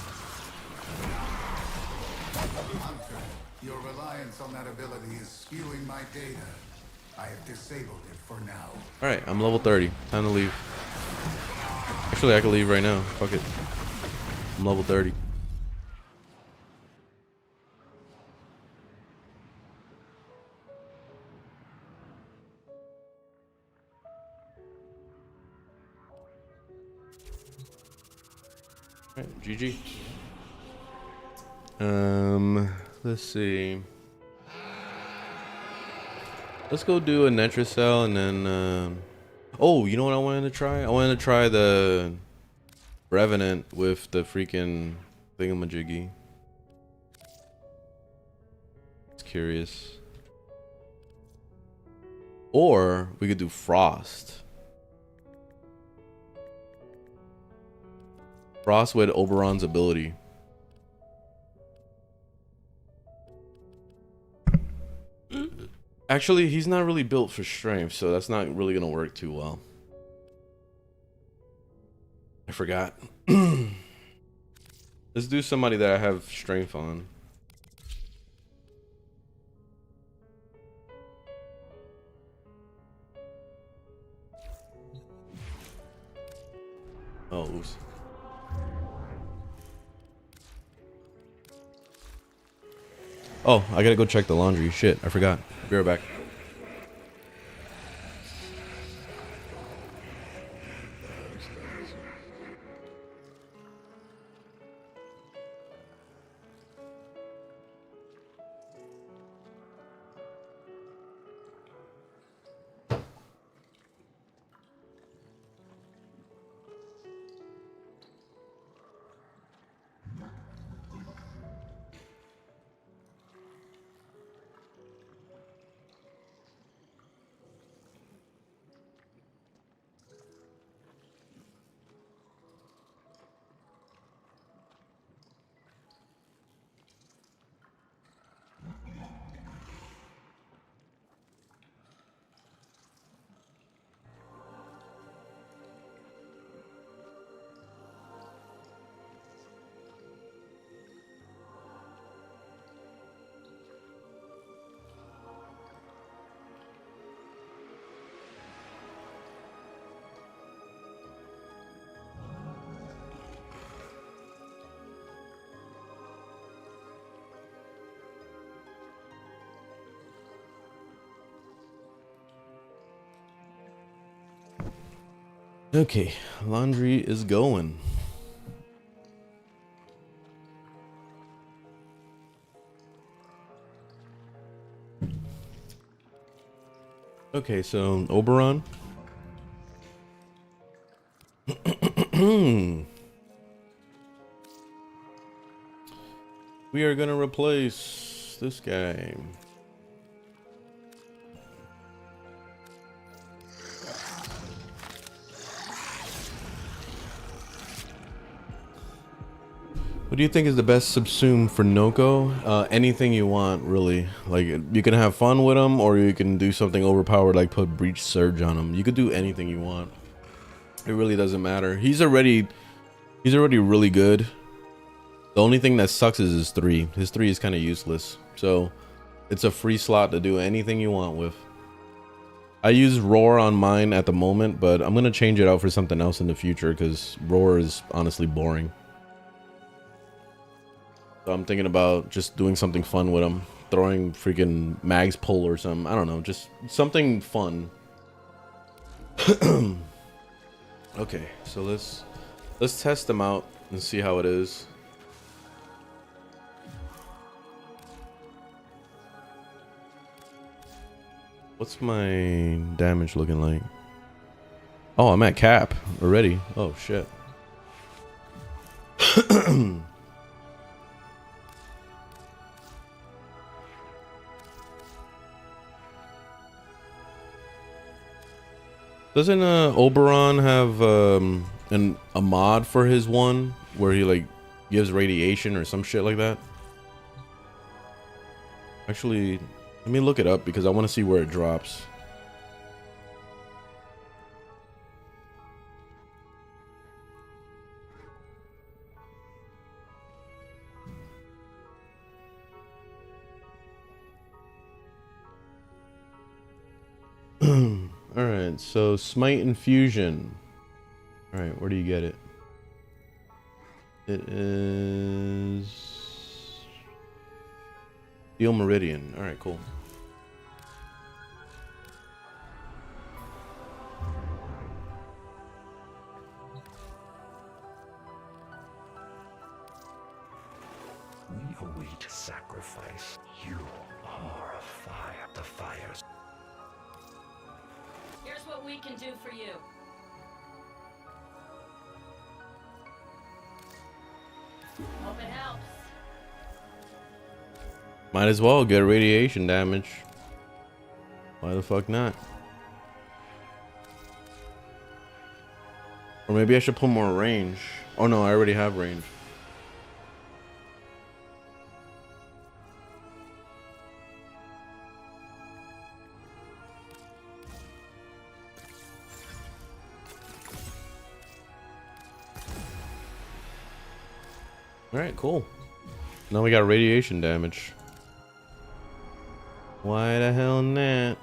Your reliance on that ability is skewing my data. I have disabled it for now. Alright, I'm level 30. Time to leave. Actually, I can leave right now. Fuck it. I'm level 30. Alright, GG. Let's see. Let's go do a Netracell and then oh, you know what I wanted to try? I wanted to try the Revenant with the freaking thingamajiggy. It's curious. Or we could do Frost. Frost with Oberon's ability. Actually, he's not really built for strength, so that's not really gonna work too well. I forgot. Let's do somebody that I have strength on. Oh, oops. Oh, I gotta go check the laundry. Shit, I forgot. Be right back. Okay, laundry is going. Okay, so Oberon. We are gonna replace this guy. What do you think is the best subsume for Noko? Anything you want, really. Like, you can have fun with him, or you can do something overpowered, like put Breach Surge on him. You could do anything you want. It really doesn't matter. He's already really good. The only thing that sucks is his 3. His 3 is kind of useless. So, it's a free slot to do anything you want with. I use Roar on mine at the moment, but I'm gonna change it out for something else in the future, because Roar is honestly boring. So I'm thinking about just doing something fun with him, throwing freaking Mag's Pull or something. I don't know, just something fun. Okay, so let's test them out and see how it is. What's my damage looking like? Oh, I'm at cap already. Oh shit. Doesn't Oberon have a mod for his one where he like gives radiation or some shit like that? Actually, let me look it up because I want to see where it drops. Alright, so Smite Infusion. Alright, where do you get it? It is Steel Meridian. Alright, cool. We await sacrifice. You are a fire. The fires. Here's what we can do for you. Hope it helps. Might as well get radiation damage. Why the fuck not? Or maybe I should put more range. Oh no, I already have range. Alright, cool. Now we got radiation damage. Why the hell not?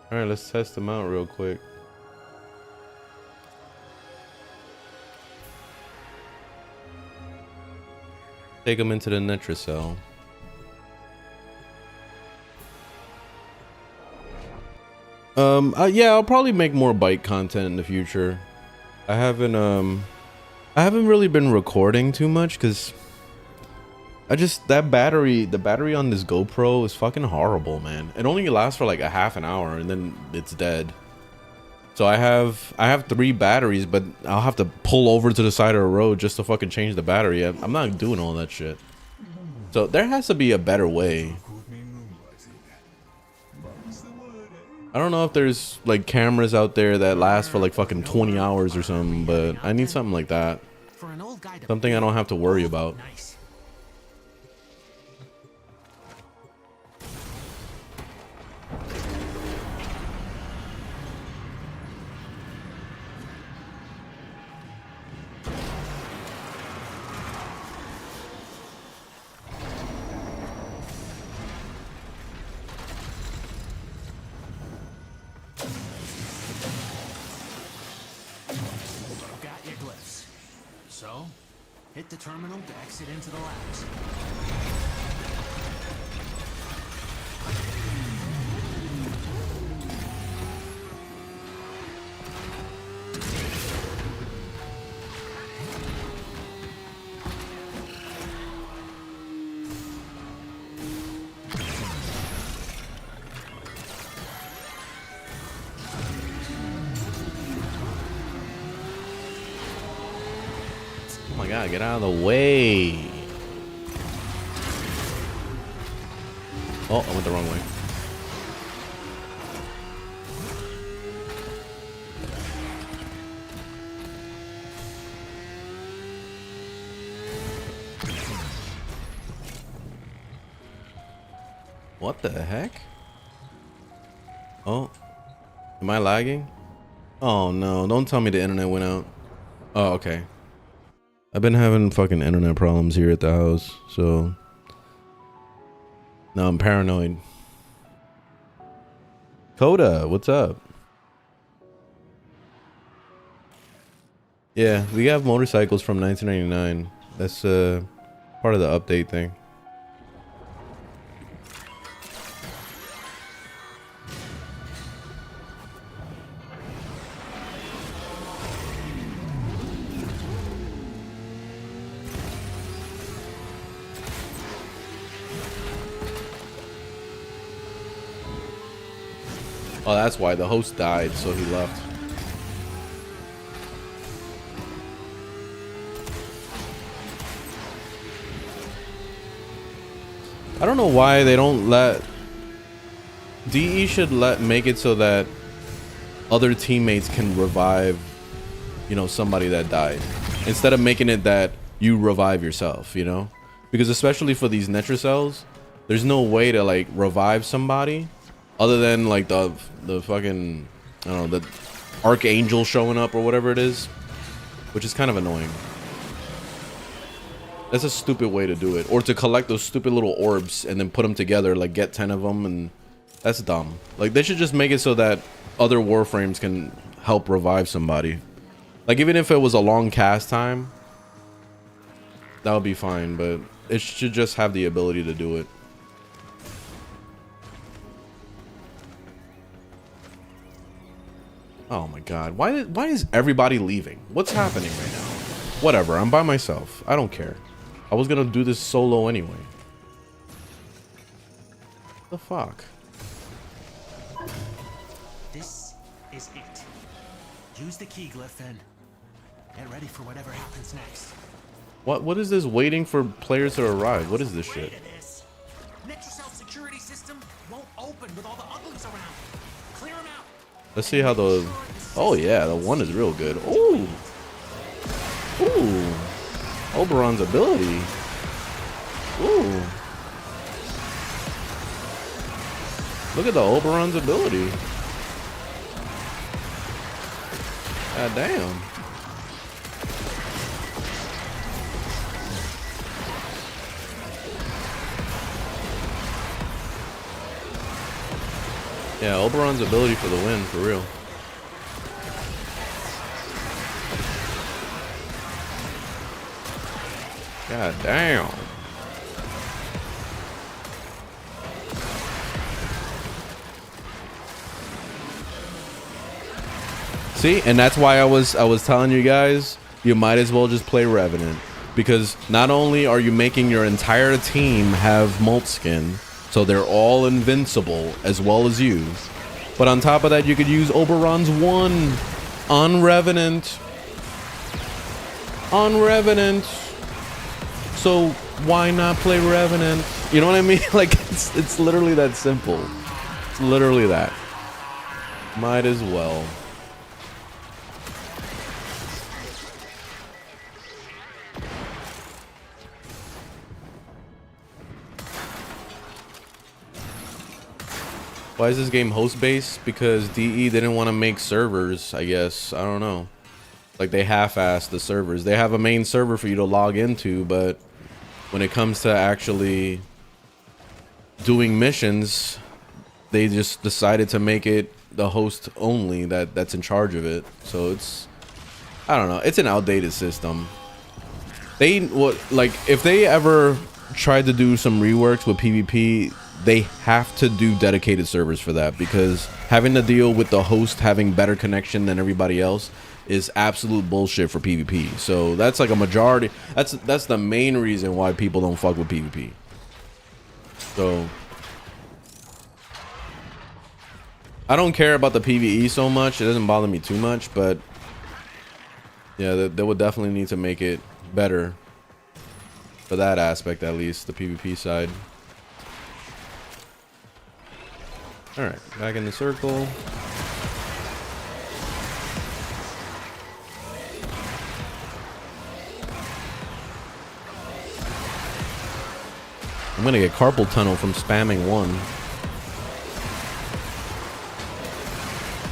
Alright, let's test them out real quick. Take them into the Netracell. Yeah, I'll probably make more bike content in the future. I haven't really been recording too much because the battery on this GoPro is fucking horrible, man. It only lasts for like a half an hour and then it's dead. So I have 3 batteries, but I'll have to pull over to the side of the road just to fucking change the battery. I'm not doing all that shit. So there has to be a better way. I don't know if there's like cameras out there that last for like fucking 20 hours or something, but I need something like that. Something I don't have to worry about. So, hit the terminal to exit into the labs. Oh my god, get out of the way. Oh, I went the wrong way. What the heck? Oh, am I lagging? Oh no, don't tell me the internet went out. Oh, okay. I've been having fucking internet problems here at the house, so now I'm paranoid. Coda, what's up? Yeah, we have motorcycles from 1999. That's part of the update thing. Oh, that's why the host died, so he left. I don't know why they don't let DE should make it so that other teammates can revive, you know, somebody that died, instead of making it that you revive yourself, you know, because especially for these Netrocells, there's no way to like revive somebody other than like the fucking, I don't know, the Archangel showing up or whatever it is, which is kind of annoying. That's a stupid way to do it. Or to collect those stupid little orbs and then put them together, like get 10 of them, and that's dumb. Like they should just make it so that other Warframes can help revive somebody. Like even if it was a long cast time, that would be fine, but it should just have the ability to do it. Oh my god, why is everybody leaving? What's happening right now? Whatever, I'm by myself. I don't care. I was gonna do this solo anyway. The fuck? This is it. Use the key glyph and get ready for whatever happens next. What is this waiting for players to arrive? What is this shit? Netrocell security system won't open with all the uglies around. Clear them out. Let's see how the... Oh yeah, the one is real good. Ooh. Ooh. Oberon's ability. Ooh. Look at the Oberon's ability. God damn. Yeah, Oberon's ability for the win, for real. God damn. See, and that's why I was telling you guys, you might as well just play Revenant, because not only are you making your entire team have Molt Skin, so they're all invincible as well as you, but on top of that you could use Oberon's 1 on Revenant. So why not play Revenant? You know what I mean? Like it's literally that simple. It's literally that. Might as well. Why is this game host-based? Because DE didn't want to make servers, I guess. I don't know. Like they half-assed the servers. They have a main server for you to log into, but when it comes to actually doing missions, they just decided to make it the host only that's in charge of it. So it's, I don't know, it's an outdated system. Like if they ever tried to do some reworks with PvP, they have to do dedicated servers for that, because having to deal with the host having better connection than everybody else is absolute bullshit for PvP. So that's like a majority. That's the main reason why people don't fuck with PvP. So I don't care about the PvE so much. It doesn't bother me too much, but yeah, they would definitely need to make it better for that aspect, at least the PvP side. All right, back in the circle. I'm gonna get carpal tunnel from spamming one.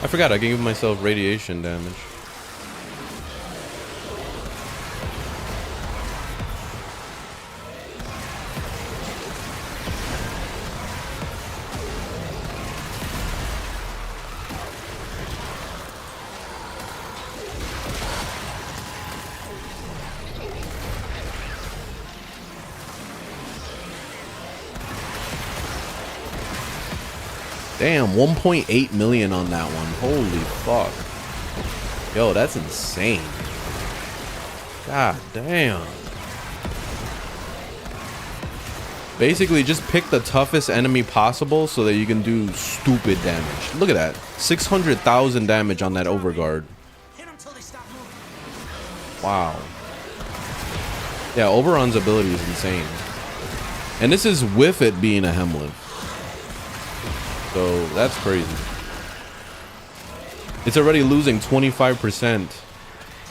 I forgot I can give myself radiation damage. Damn, 1.8 million on that one. Holy fuck. Yo, that's insane. God damn. Basically, just pick the toughest enemy possible so that you can do stupid damage. Look at that. 600,000 damage on that overguard. Hit them till they stop moving. Wow. Yeah, Oberon's ability is insane. And this is with it being a Hemliv. So that's crazy. It's already losing 25%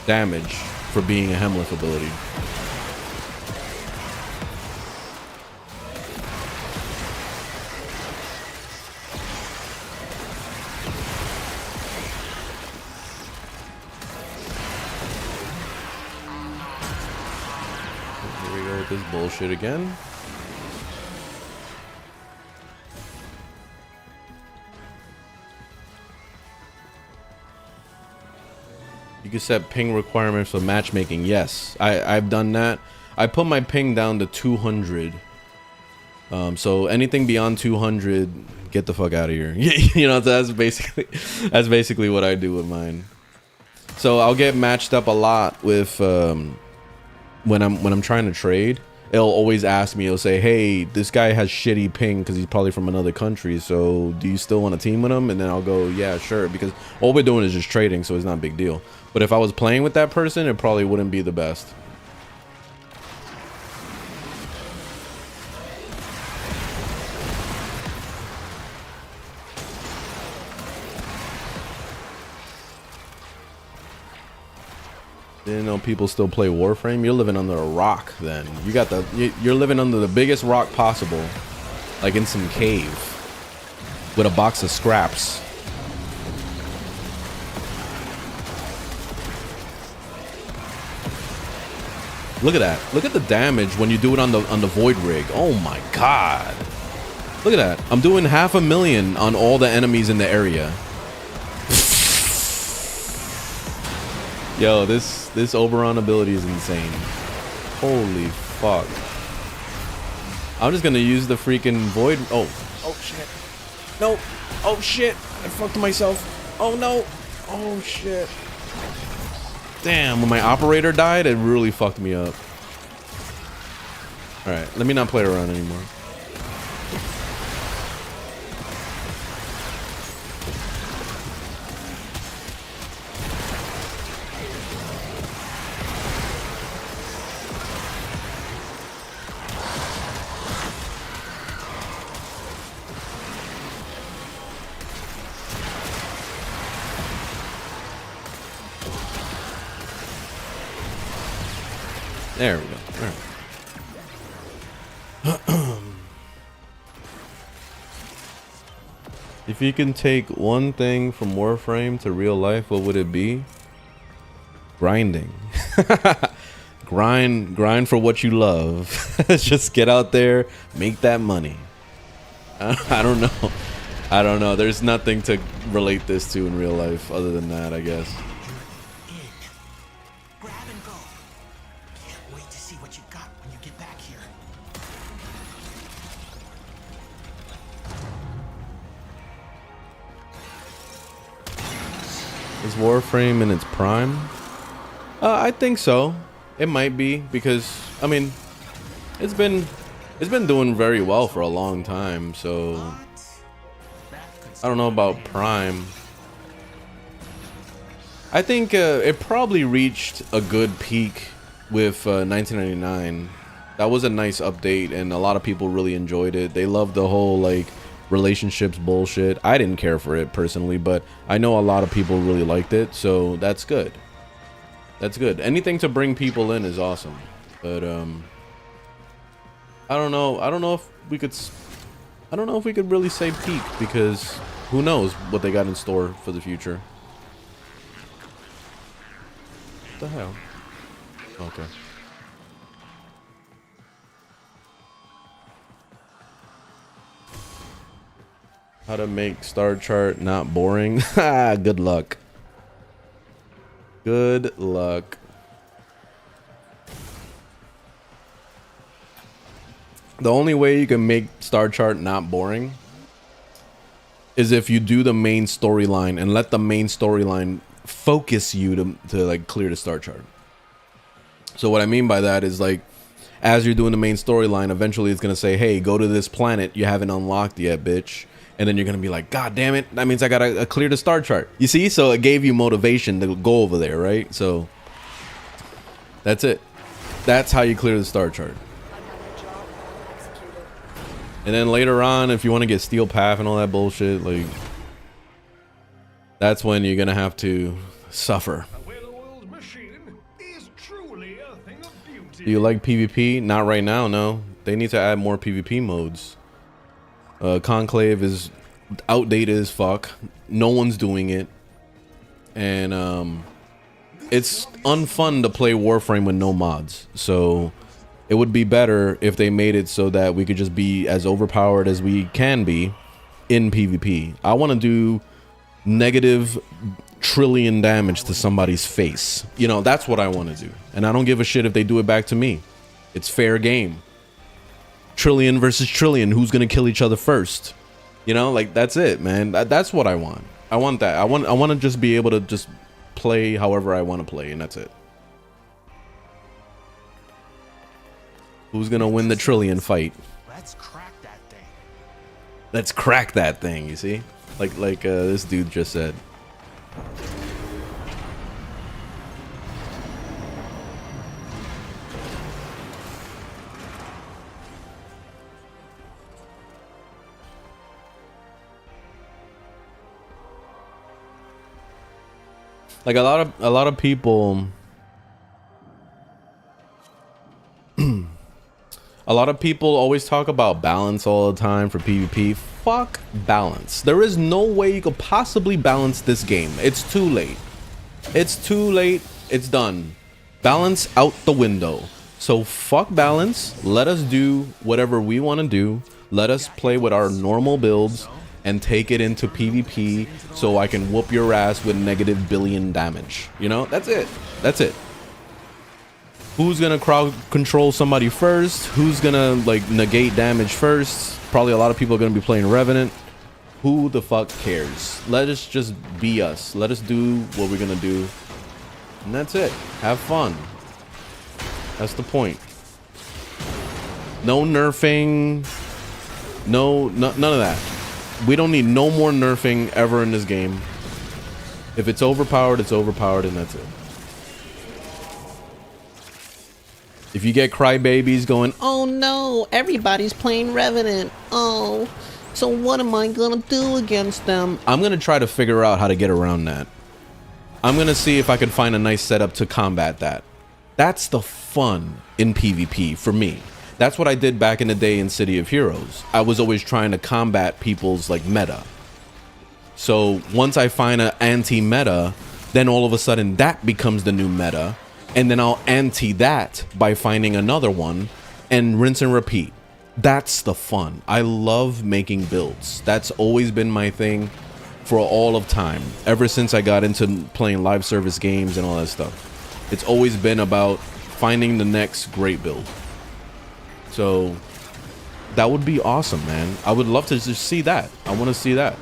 damage for being a Hemliv ability. Here we go with this bullshit again. You can set ping requirements for matchmaking. Yes, I've done that. I put my ping down to 200. So anything beyond 200, get the fuck out of here. You know, that's basically what I do with mine. So I'll get matched up a lot with when I'm trying to trade. It'll always ask me. It'll say, "Hey, this guy has shitty ping because he's probably from another country. So do you still want to team with him?" And then I'll go, "Yeah, sure," because all we're doing is just trading, so it's not a big deal. But if I was playing with that person, it probably wouldn't be the best. Didn't know people still play Warframe. You're living under a rock then. You're living under the biggest rock possible, like in some cave with a box of scraps. Look at that. Look at the damage when you do it on the Void Rig. Oh my god. Look at that. I'm doing 500,000 on all the enemies in the area. Yo, this Oberon ability is insane. Holy fuck. I'm just gonna use the freaking Void. Oh shit. No. Oh shit. I fucked myself. Oh no. Oh shit. Damn, when my operator died, it really fucked me up. Alright, let me not play around anymore. There we go. All right. If you can take one thing from Warframe to real life, what would it be? Grinding. grind for what you love. Just get out there, make that money. I don't know. There's nothing to relate this to in real life other than that, I guess. Is Warframe in its prime? I think so. It might be because I mean, it's been doing very well for a long time. So I don't know about prime. I think it probably reached a good peak with 1999. That was a nice update, and a lot of people really enjoyed it. They loved the whole like relationships bullshit. I didn't care for it personally, but I know a lot of people really liked it, so that's good. That's good. Anything to bring people in is awesome. But I don't know if we could really say peak, because who knows what they got in store for the future. What the hell? Okay. How to make star chart not boring? Good luck. Good luck. The only way you can make star chart not boring is if you do the main storyline and let the main storyline focus you to like clear the star chart. So what I mean by that is, like, as you're doing the main storyline, eventually it's gonna say, hey, go to this planet you haven't unlocked yet, bitch. And then you're gonna be like, god damn it, that means I gotta clear the star chart. You see? So it gave you motivation to go over there, right? So that's it. That's how you clear the star chart. Another job well executed. And then later on, if you want to get steel path and all that bullshit, like, that's when you're gonna have to suffer. A well-oiled machine is truly a thing of beauty. Do you like PvP? Not right now, no. They need to add more PvP modes. Conclave is outdated as fuck. No one's doing it. And it's unfun to play Warframe with no mods. So it would be better if they made it so that we could just be as overpowered as we can be in PvP. I want to do negative trillion damage to somebody's face. You know, that's what I want to do. And I don't give a shit if they do it back to me. It's fair game. Trillion versus trillion, who's gonna kill each other first? You know, like, that's it, man. That's what I want. I want that. I want to just be able to just play however I want to play, and that's it. Who's gonna win the trillion fight? Let's crack that thing. Let's crack that thing, you see? Like this dude just said. Like, a lot of people a lot of people always talk about balance all the time for PvP. Fuck balance. There is no way you could possibly balance this game. It's too late. It's too late. It's done. Balance out the window. So fuck balance. Let us do whatever we want to do. Let us play with our normal builds and take it into PvP so I can whoop your ass with negative billion damage. You know, that's it. That's it. Who's gonna crowd control somebody first? Who's gonna, like, negate damage first? Probably a lot of people are gonna be playing Revenant. Who the fuck cares? Let us just be us. Let us do what we're gonna do. And that's it. Have fun. That's the point. No nerfing. None of that. We don't need no more nerfing ever in this game. If it's overpowered, it's overpowered, and that's it. If you get crybabies going, oh no, everybody's playing Revenant. Oh, so what am I gonna do against them? I'm gonna try to figure out how to get around that. I'm gonna see if I can find a nice setup to combat that. That's the fun in PvP for me. That's what I did back in the day in City of Heroes. I was always trying to combat people's, like, meta. So once I find an anti-meta, then all of a sudden that becomes the new meta. And then I'll anti that by finding another one and rinse and repeat. That's the fun. I love making builds. That's always been my thing for all of time. Ever since I got into playing live service games and all that stuff. It's always been about finding the next great build. So that would be awesome, man. I would love to just see that. I want to see that.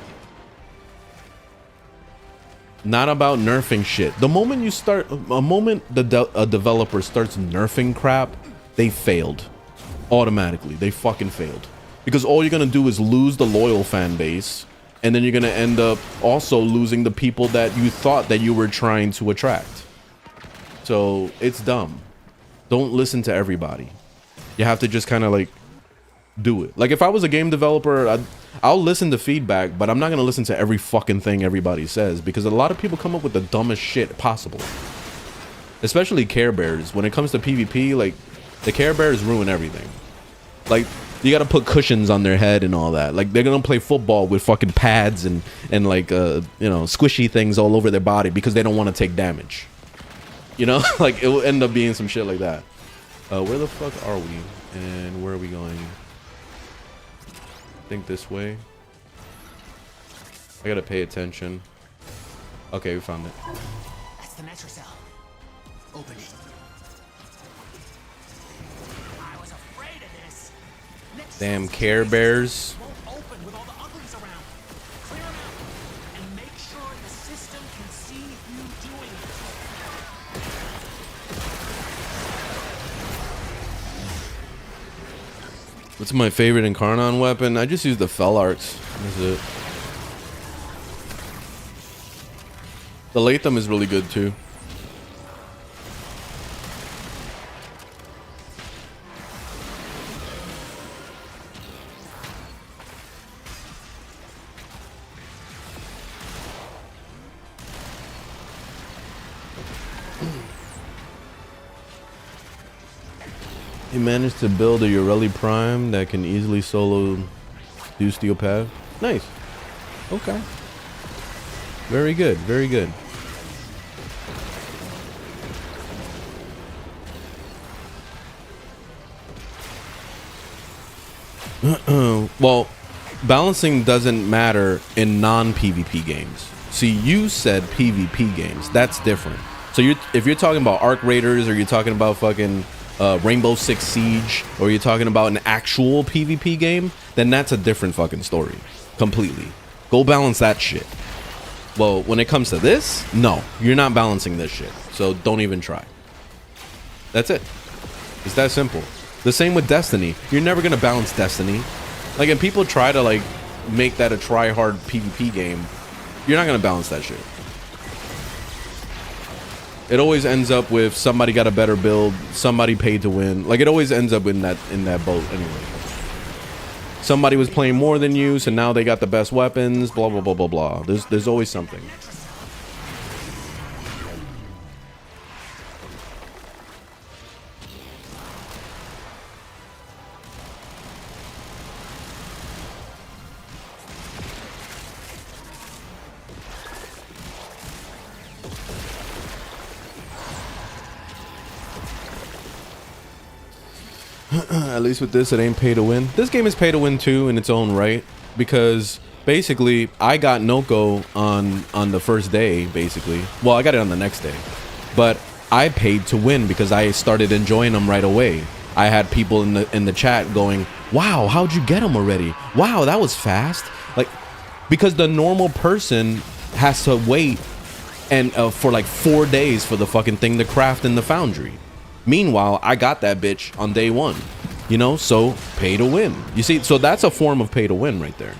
Not about nerfing shit. The moment you start, a developer starts nerfing crap, they failed. Automatically, they fucking failed. Because all you're gonna do is lose the loyal fan base, and then you're gonna end up also losing the people that you thought that you were trying to attract. So it's dumb. Don't listen to everybody. You have to just kind of like do it. Like if I was a game developer, I'll listen to feedback, but I'm not gonna listen to every fucking thing everybody says, because a lot of people come up with the dumbest shit possible. Especially Care Bears. When it comes to PvP, like the Care Bears ruin everything. Like you gotta put cushions on their head and all that. Like they're gonna play football with fucking pads and like you know, squishy things all over their body because they don't want to take damage. You know, like it will end up being some shit like that. Where the fuck are we? And where are we going? I think this way. I gotta pay attention. Okay, we found it. That's the metro cell. Open it. I was afraid of this. Damn Care Bears. Won't open with all the uglies around. Clear them out and make sure the system can see you doing it. What's my favorite Incarnon weapon? I just use the Fellarks. That's it. The Latham is really good too. You managed to build a Ureli Prime that can easily solo do Steel Pad. Nice. Okay. Very good. Very good. Well, balancing doesn't matter in non-PvP games. See, you said PvP games. That's different. So if you're talking about Arc Raiders, or you're talking about fucking Rainbow Six Siege, or you're talking about an actual PvP game, then that's a different fucking story. Completely. Go balance that shit. Well, when it comes to this, no, you're not balancing this shit. So don't even try. That's it. It's that simple. The same with Destiny. You're never gonna balance Destiny. Like, if people try to like make that a try-hard PvP game, you're not gonna balance that shit. It always ends up with somebody got a better build, somebody paid to win. Like, it always ends up in that boat anyway. Somebody was playing more than you, so now they got the best weapons, blah blah blah blah blah. There's always something. At least with this, it ain't pay to win. This game is pay to win too in its own right, because basically I got Noko on the first day, basically. Well, I got it on the next day, but I paid to win because I started enjoying them right away. I had people in the chat going, "Wow, how'd you get them already? Wow, that was fast!" Like, because the normal person has to wait and for like 4 days for the fucking thing to craft in the foundry. Meanwhile, I got that bitch on day one, you know, so pay to win. You see, so that's a form of pay to win right there.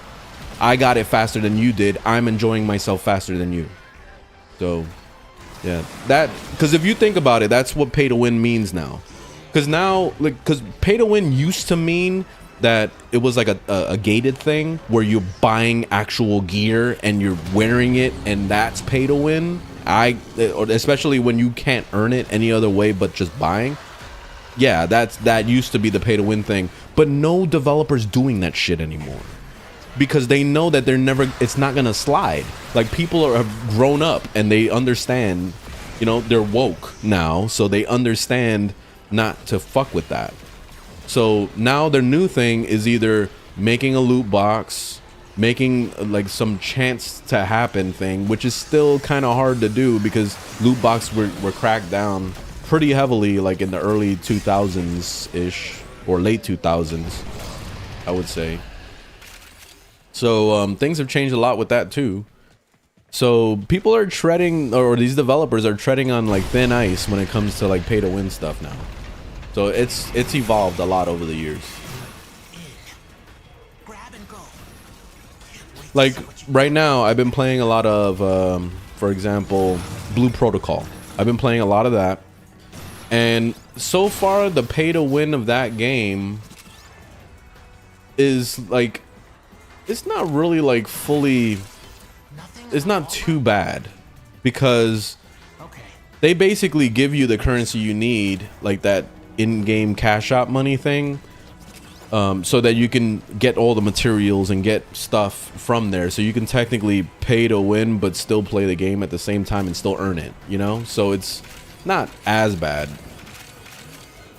I got it faster than you did. I'm enjoying myself faster than you. So, yeah, that, because if you think about it, that's what pay to win means now. Because now, like, because pay to win used to mean that it was like a gated thing where you're buying actual gear and you're wearing it, and that's pay to win. Especially when you can't earn it any other way but just buying. Yeah, that used to be the pay to win thing, but no developer's doing that shit anymore because they know that it's not gonna slide. Like, people have grown up and they understand, you know, they're woke now, so they understand not to fuck with that. So now their new thing is either making a loot box, making like some chance to happen thing, which is still kind of hard to do because loot boxes were cracked down pretty heavily like in the early 2000s ish, or late 2000s, I would say. So things have changed a lot with that too. So people are treading, or these developers are treading on like thin ice when it comes to like pay to win stuff now. So it's evolved a lot over the years. Like right now, I've been playing a lot of, for example, Blue Protocol. I've been playing a lot of that, and so far the pay to win of that game is like, it's not really like fully, it's not too bad, because they basically give you the currency you need, like that in-game cash out money thing, so that you can get all the materials and get stuff from there, so you can technically pay to win but still play the game at the same time and still earn it, you know? So it's not as bad.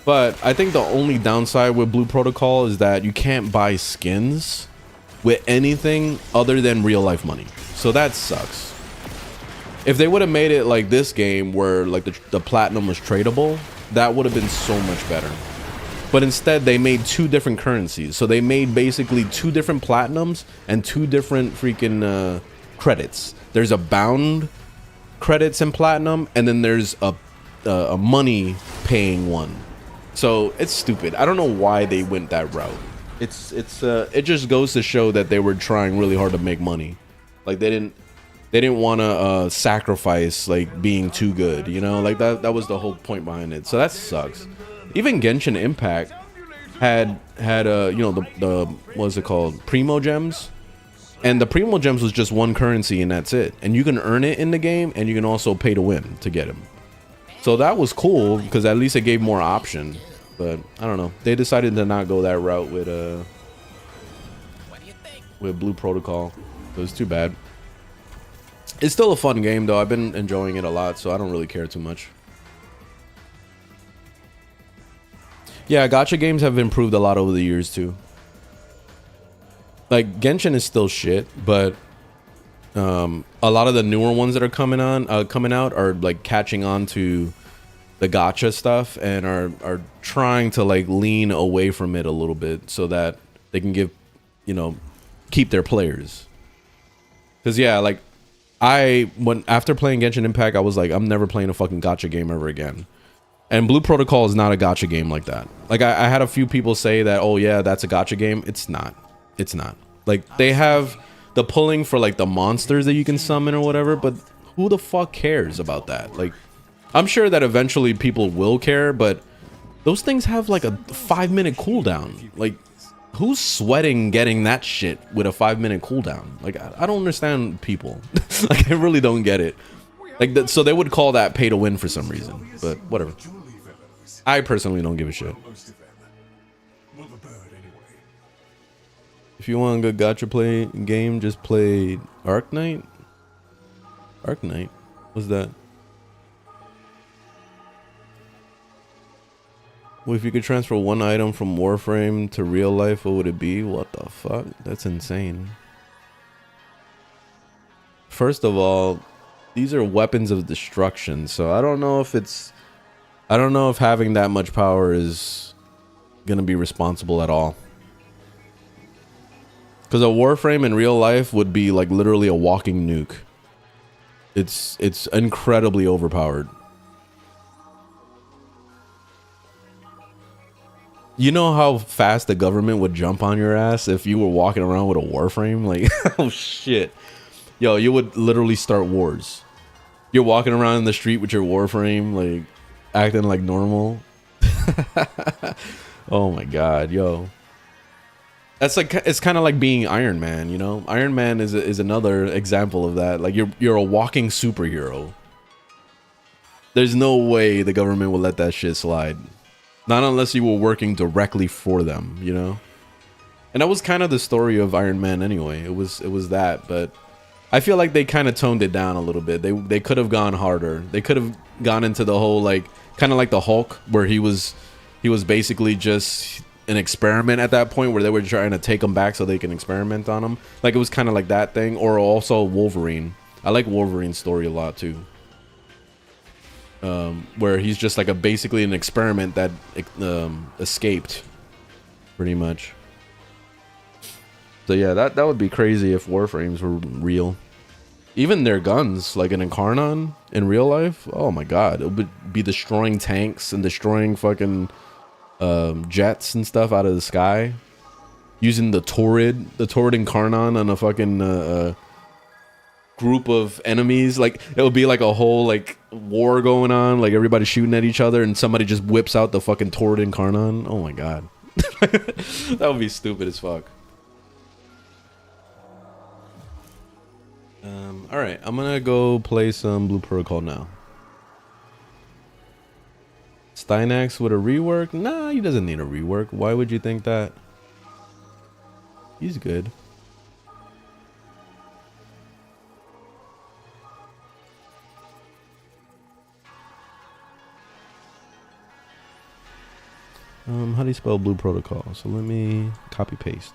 But I think the only downside with Blue Protocol is that you can't buy skins with anything other than real life money. So that sucks. If they would have made it like this game where like the platinum was tradable, that would have been so much better. But instead they made two different currencies. So they made basically two different platinums and two different freaking credits. There's a bound credits in platinum, and then there's a money paying one. So it's stupid. I don't know why they went that route. It just goes to show that they were trying really hard to make money. Like they didn't want to sacrifice like being too good, you know? Like that was the whole point behind it. So that sucks. Even Genshin Impact had you know, the what's it called, Primo Gems, and the Primo Gems was just one currency and that's it. And you can earn it in the game, and you can also pay to win to get them. So that was cool because at least it gave more option. But I don't know, they decided to not go that route with Blue Protocol. So it's too bad. It's still a fun game though. I've been enjoying it a lot, so I don't really care too much. Yeah, gacha games have improved a lot over the years too. Like Genshin is still shit, but a lot of the newer ones that are coming out are like catching on to the gacha stuff and are trying to like lean away from it a little bit so that they can give, you know, keep their players. Because yeah, like after playing Genshin Impact, I was like, I'm never playing a fucking gacha game ever again. And Blue Protocol is not a gacha game like that. Like I had a few people say that, oh yeah, that's a gacha game. It's not. It's not. Like they have the pulling for like the monsters that you can summon or whatever, but who the fuck cares about that? Like, I'm sure that eventually people will care, but those things have like a 5-minute cooldown. Like, who's sweating getting that shit with a 5-minute cooldown? Like, I don't understand people. Like, I really don't get it. Like, so they would call that pay to win for some reason, but whatever. I personally don't give a shit. If you want a good gacha play game, just play Arc Knight. Arc Knight? What's that? Well, if you could transfer one item from Warframe to real life, what would it be? What the fuck? That's insane. First of all, these are weapons of destruction, so I don't know if having that much power is gonna be responsible at all. Because a Warframe in real life would be like literally a walking nuke. It's incredibly overpowered. You know how fast the government would jump on your ass if you were walking around with a Warframe? Like, oh shit. Yo, you would literally start wars. You're walking around in the street with your Warframe, like, acting like normal. Oh my god, yo. That's like, it's kind of like being Iron Man, you know? Iron Man is another example of that. Like, you're a walking superhero. There's no way the government will let that shit slide. Not unless you were working directly for them, you know? And that was kind of the story of Iron Man anyway. It was that, but I feel like they kind of toned it down a little bit. They could have gone harder. They could have gone into the whole, like, kind of like the Hulk, where he was basically just an experiment at that point, where they were trying to take him back so they can experiment on him. Like, it was kind of like that thing. Or also Wolverine. I like Wolverine's story a lot too. Where he's just like basically an experiment that escaped, pretty much. So yeah, that would be crazy if Warframes were real. Even their guns, like an Incarnon in real life, oh my god, it would be destroying tanks and destroying fucking jets and stuff out of the sky, using the Torrid Incarnon on a fucking group of enemies. Like it'll be like a whole like war going on, like everybody shooting at each other, and somebody just whips out the fucking Tord Incarnon. Oh my god. That would be stupid as fuck. Alright, I'm gonna go play some Blue Protocol now. Stynax with a rework? Nah, he doesn't need a rework. Why would you think that? He's good. How do you spell Blue Protocol? So let me copy paste.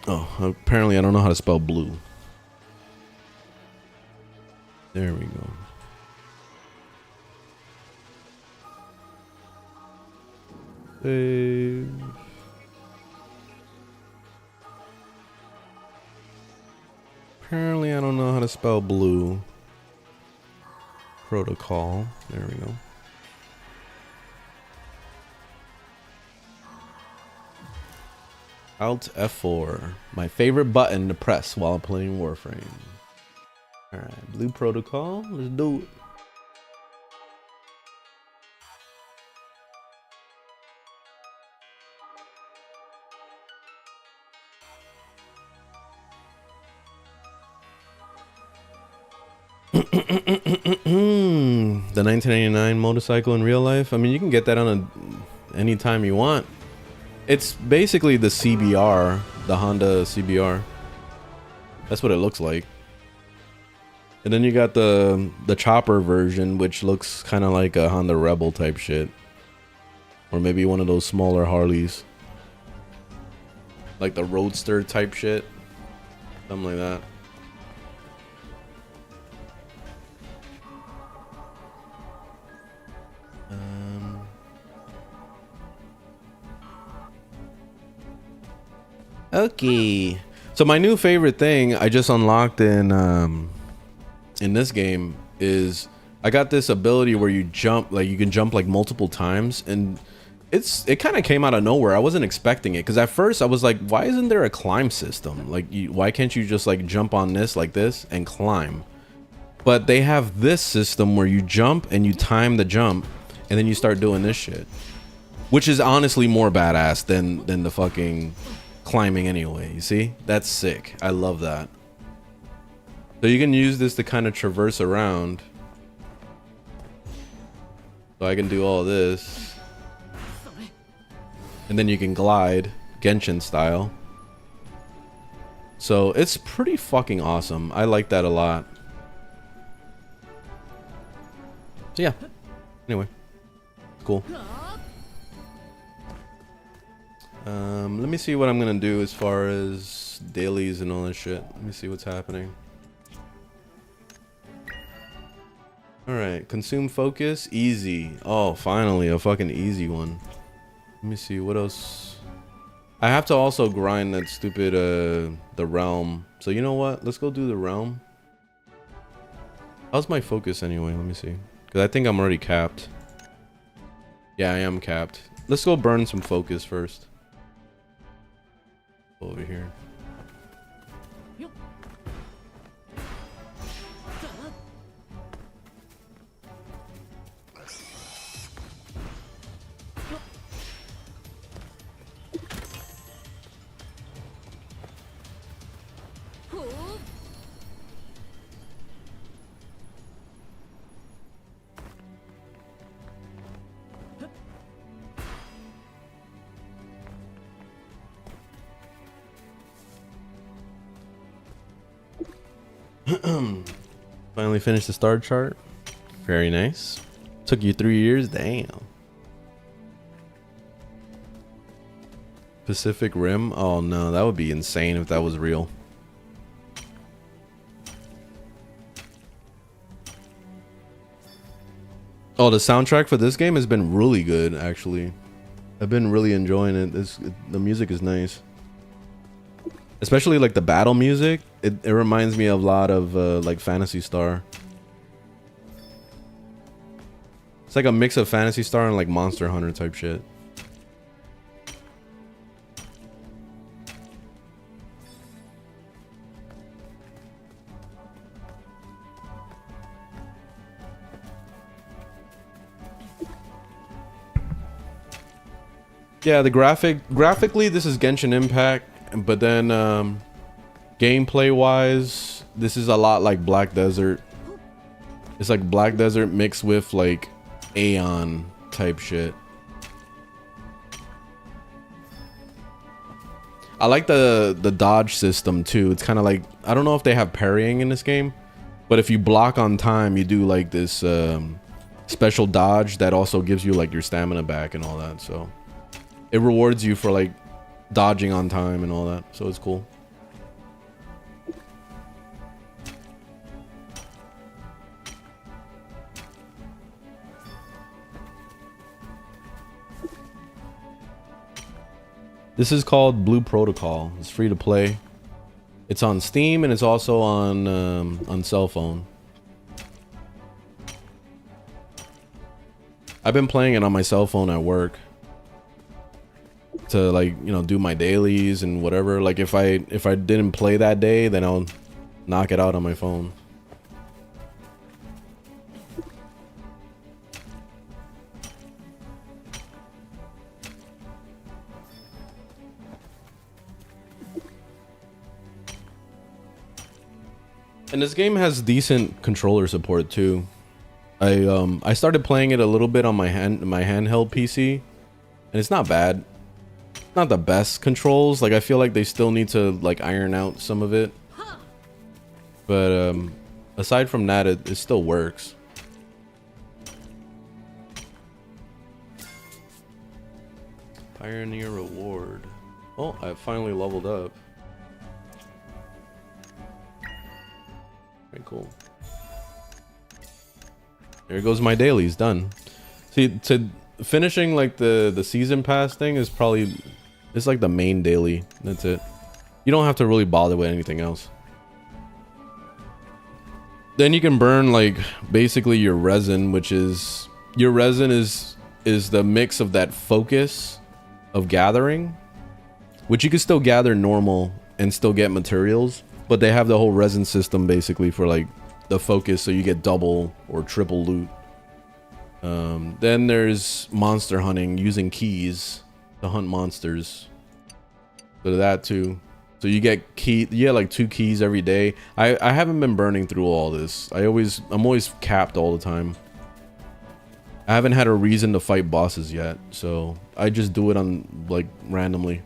Oh, apparently I don't know how to spell blue. There we go. Save. Apparently I don't know how to spell blue. Protocol. There we go. Alt F4. My favorite button to press while playing Warframe. Alright, Blue Protocol. Let's do it. The 1999 motorcycle in real life. I mean, you can get that on any time you want. It's basically the CBR, the Honda CBR. That's what it looks like. And then you got the chopper version, which looks kind of like a Honda Rebel type shit, or maybe one of those smaller Harleys, like the Roadster type shit, something like that. Okay, so my new favorite thing I just unlocked in this game is I got this ability where you jump, like you can jump like multiple times, and it kind of came out of nowhere. I wasn't expecting it, because at first I was like, why isn't there a climb system? Like, why can't you just like jump on this like this and climb? But they have this system where you jump and you time the jump, and then you start doing this shit, which is honestly more badass than the fucking climbing anyway. You see, that's sick. I love that. So you can use this to kind of traverse around. So I can do all this, and then you can glide Genshin style. So it's pretty fucking awesome. I like that a lot. So yeah, anyway, cool. Let me see what I'm gonna do as far as dailies and all that shit. Let me see what's happening. Alright, consume focus, easy. Oh, finally, a fucking easy one. Let me see, what else? I have to also grind that stupid, the realm. So you know what? Let's go do the realm. How's my focus anyway? Let me see. Because I think I'm already capped. Yeah, I am capped. Let's go burn some focus first. Over here. Finally finished the star chart. Very nice. Took you 3 years? Damn. Pacific Rim? Oh no, that would be insane if that was real. Oh, the soundtrack for this game has been really good, actually. I've been really enjoying it. The music is nice. Especially like the battle music. It reminds me a lot of like Phantasy Star. It's like a mix of Phantasy Star and like Monster Hunter type shit. Yeah, the graphically this is Genshin Impact, but then gameplay wise this is a lot like Black Desert. It's like Black Desert mixed with like Aeon type shit. I like the dodge system too. It's kind of like, I don't know if they have parrying in this game, but if you block on time, you do like this special dodge that also gives you like your stamina back and all that. So it rewards you for like dodging on time and all that. So it's cool. This is called Blue Protocol. It's free to play. It's on Steam and it's also on cell phone. I've been playing it on my cell phone at work to like, you know, do my dailies and whatever. Like if I didn't play that day, then I'll knock it out on my phone. And this game has decent controller support too. I started playing it a little bit on my handheld PC, and it's not bad. Not the best controls. Like I feel like they still need to like iron out some of it. But aside from that, it still works. Pioneer reward. Oh, I finally leveled up. Cool. There goes my dailies, done. See, to finishing like the season pass thing is probably, it's like the main daily. That's it. You don't have to really bother with anything else. Then you can burn like basically your resin, which is, your resin is the mix of that focus of gathering, which you can still gather normal and still get materials. But they have the whole resin system basically for like the focus, so you get double or triple loot. Then there's monster hunting using keys to hunt monsters. So that too. So you get like 2 keys every day. I haven't been burning through all this. I'm always capped all the time. I haven't had a reason to fight bosses yet, so I just do it on like randomly.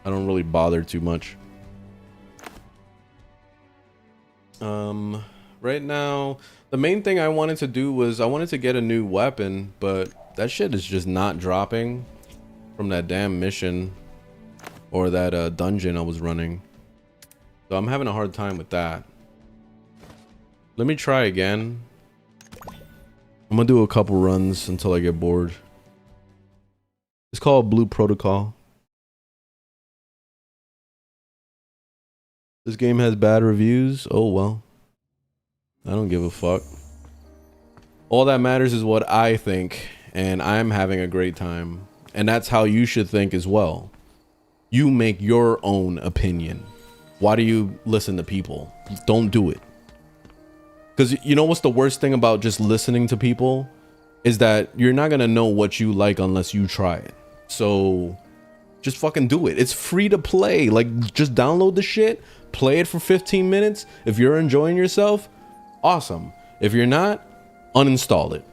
I don't really bother too much. Right now, the main thing I wanted to do was I wanted to get a new weapon, but that shit is just not dropping from that damn mission or that dungeon I was running. So I'm having a hard time with that. Let me try again. I'm gonna do a couple runs until I get bored. It's called Blue Protocol. This game has bad reviews. Oh well. I don't give a fuck. All that matters is what I think, and I'm having a great time. And that's how you should think as well. You make your own opinion. Why do you listen to people? Don't do it. Because you know what's the worst thing about just listening to people? Is that you're not gonna know what you like unless you try it. So just fucking do it. It's free to play. Like, just download the shit, play it for 15 minutes. If you're enjoying yourself, awesome. If you're not, uninstall it.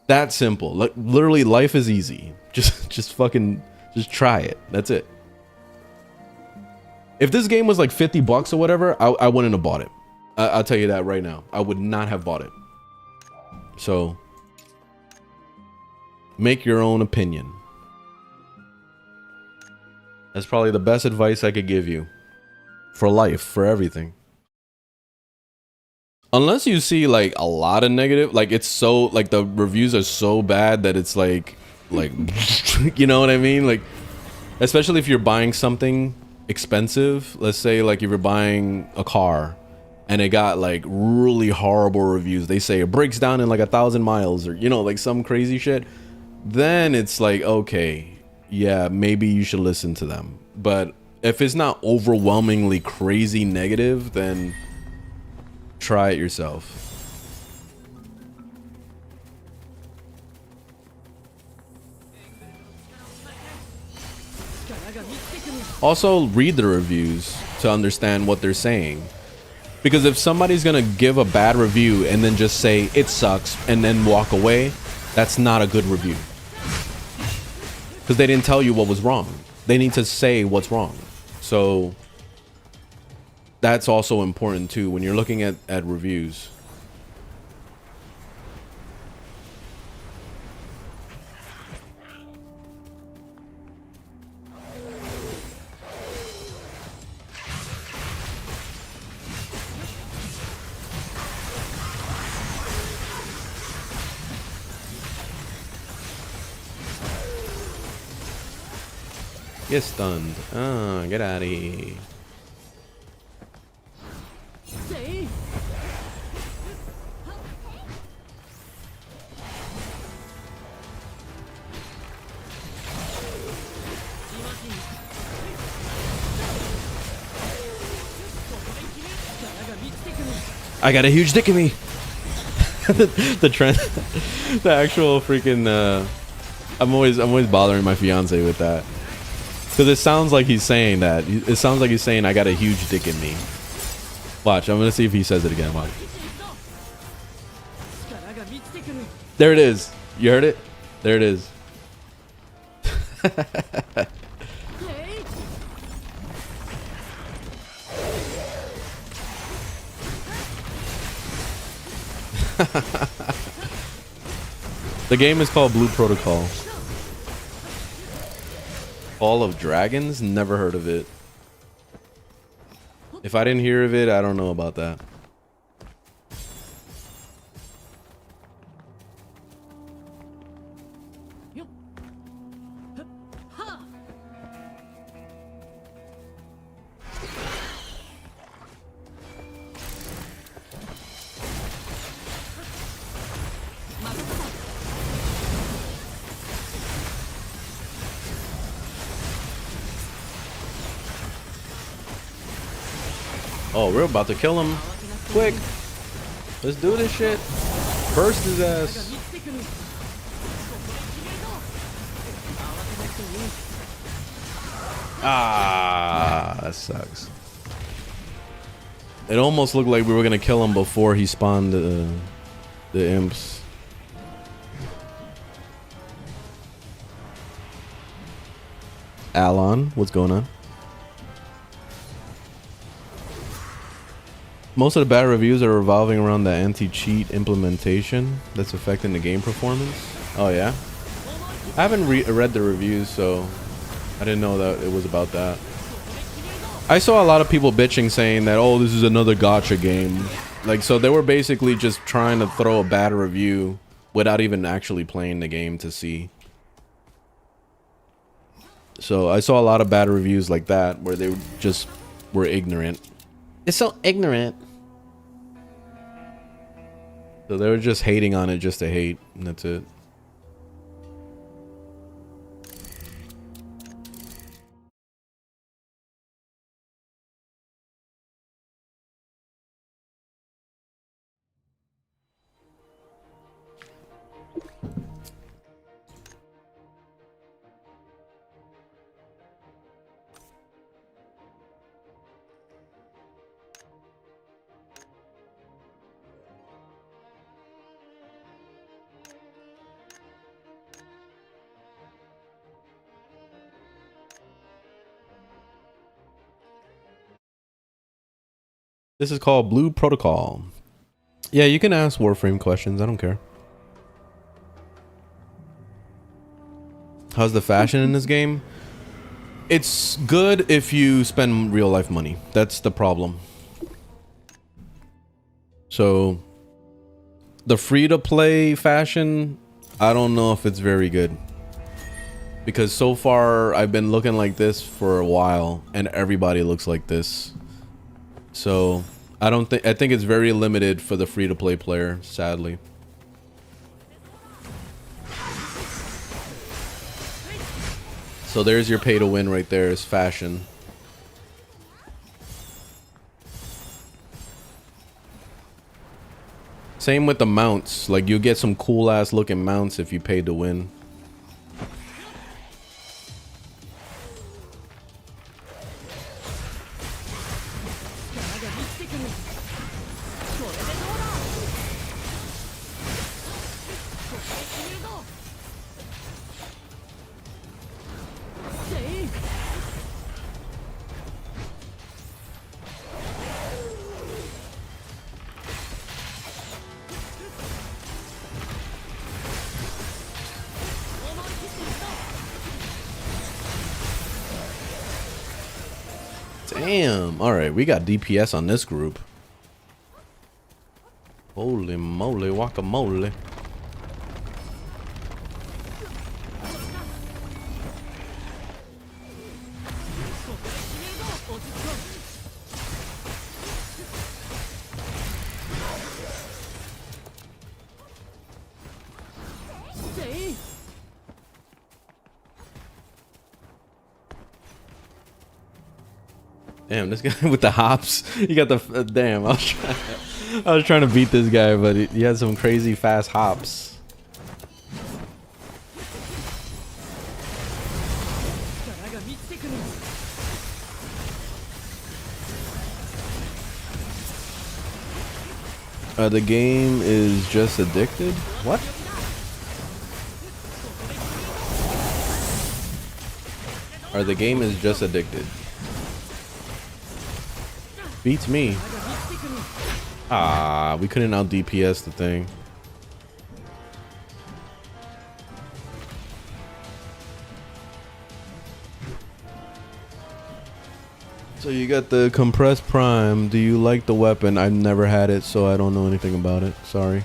That simple. Like, literally, life is easy. Just fucking try it. That's it. If this game was like 50 bucks or whatever, I wouldn't have bought it. I'll tell you that right now. I would not have bought it. So make your own opinion. That's probably the best advice I could give you. For life, for everything. Unless you see like a lot of negative, like it's so, like the reviews are so bad that it's like you know what I mean? Like, especially if you're buying something expensive. Let's say like if you're buying a car and it got like really horrible reviews. They say it breaks down in like 1,000 miles or, you know, like some crazy shit. Then it's like, okay, yeah, maybe you should listen to them. But if it's not overwhelmingly crazy negative, then try it yourself. Also, read the reviews to understand what they're saying. Because if somebody's gonna give a bad review and then just say it sucks and then walk away, that's not a good review. Because they didn't tell you what was wrong. They need to say what's wrong. So that's also important too when you're looking at reviews. Get stunned. Oh, get out of here. I got a huge dick in me. the trend, the actual freaking. I'm always bothering my fiance with that. Because it sounds like he's saying that. It sounds like he's saying, I got a huge dick in me. Watch, I'm going to see if he says it again. Watch. There it is. You heard it? There it is. The game is called Blue Protocol. Hall of Dragons? Never heard of it. If I didn't hear of it, I don't know about that. Oh, we're about to kill him. Quick. Let's do this shit. Burst his ass. Ah, that sucks. It almost looked like we were gonna kill him before he spawned the imps. Alon, what's going on? Most of the bad reviews are revolving around the anti-cheat implementation that's affecting the game performance. Oh yeah? I haven't read the reviews, so I didn't know that it was about that. I saw a lot of people bitching saying that, oh, this is another gacha game. Like, so they were basically just trying to throw a bad review without even actually playing the game to see. So I saw a lot of bad reviews like that where they just were ignorant. It's so ignorant. So they were just hating on it just to hate, and that's it. This is called Blue Protocol. Yeah, you can ask Warframe questions. I don't care. How's the fashion in this game? It's good if you spend real life money. That's the problem. So the free-to-play fashion, I don't know if it's very good. Because so far I've been looking like this for a while and everybody looks like this. So I think it's very limited for the free-to-play player, sadly. So there's your pay to win right there, is fashion. Same with the mounts. Like, you get some cool ass looking mounts if you paid to win. Damn. All right, we got DPS on this group. Holy moly, guacamole. Damn, this guy with the hops. You got the damn. I was trying to beat this guy, but he had some crazy fast hops. The game is just addicted. What? Or the game is just addicted. Beats me. Ah, we couldn't out DPS the thing. So you got the compressed prime. Do you like the weapon? I've never had it, so I don't know anything about it. Sorry.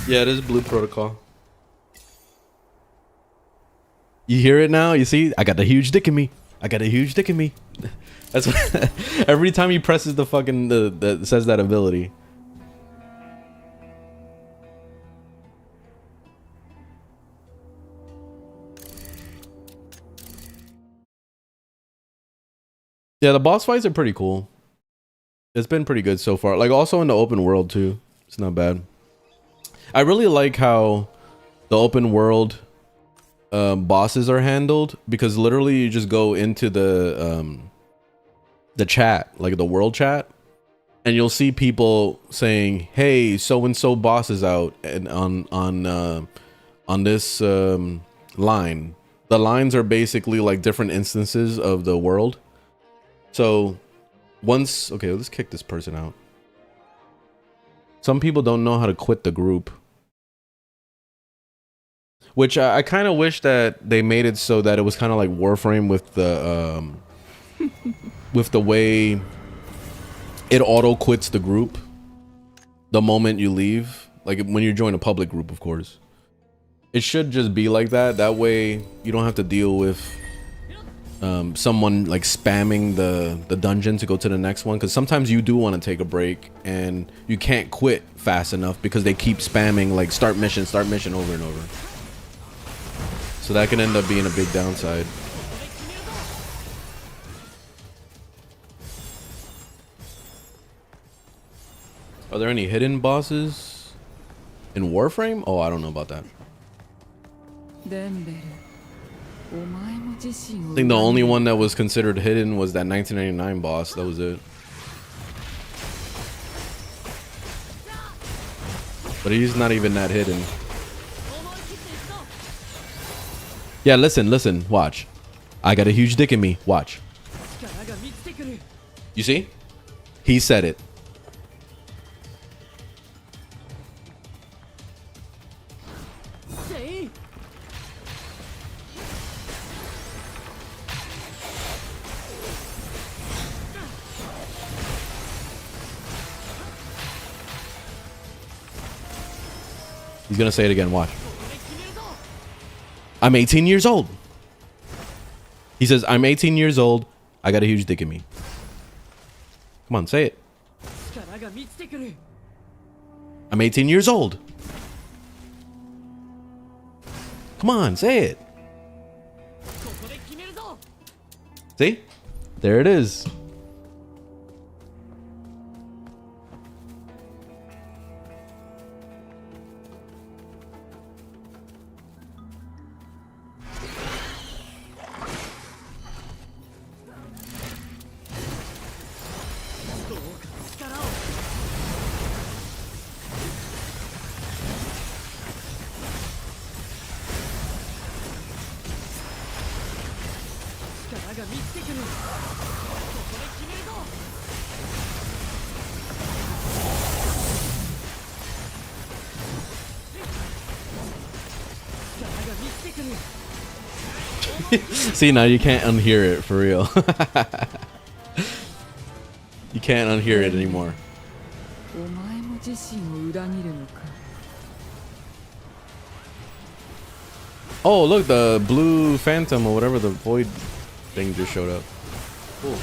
Yeah, it is Blue Protocol. You hear it now? You see? I got the huge dick in me. I got a huge dick in me. That's what, every time he presses the fucking that says that ability. Yeah, the boss fights are pretty cool. It's been pretty good so far. Like also in the open world too. It's not bad. I really like how the open world bosses are handled, because literally you just go into the chat, like the world chat, and you'll see people saying, "Hey, so and so boss is out," and on this line. The lines are basically like different instances of the world. So once, okay, let's kick this person out. Some people don't know how to quit the group. Which I kind of wish that they made it so that it was kind of like Warframe with the way it auto quits the group the moment you leave. Like when you join a public group, of course. It should just be like that. That way you don't have to deal with someone like spamming the dungeon to go to the next one. Because sometimes you do want to take a break and you can't quit fast enough because they keep spamming like start mission over and over. So that can end up being a big downside. Are there any hidden bosses in Warframe? Oh, I don't know about that. I think the only one that was considered hidden was that 1999 boss. That was it. But he's not even that hidden. Yeah, listen, watch. I got a huge dick in me. Watch. You see? He said it. He's gonna say it again. Watch. I'm 18 years old. He says, I'm 18 years old. I got a huge dick in me. Come on, say it. I'm 18 years old. Come on, say it. See? There it is. See, now you can't unhear it for real. You can't unhear it anymore. お前も自身を裏切るのか。 Oh, look, the blue phantom or whatever, the void thing just showed up. Cool.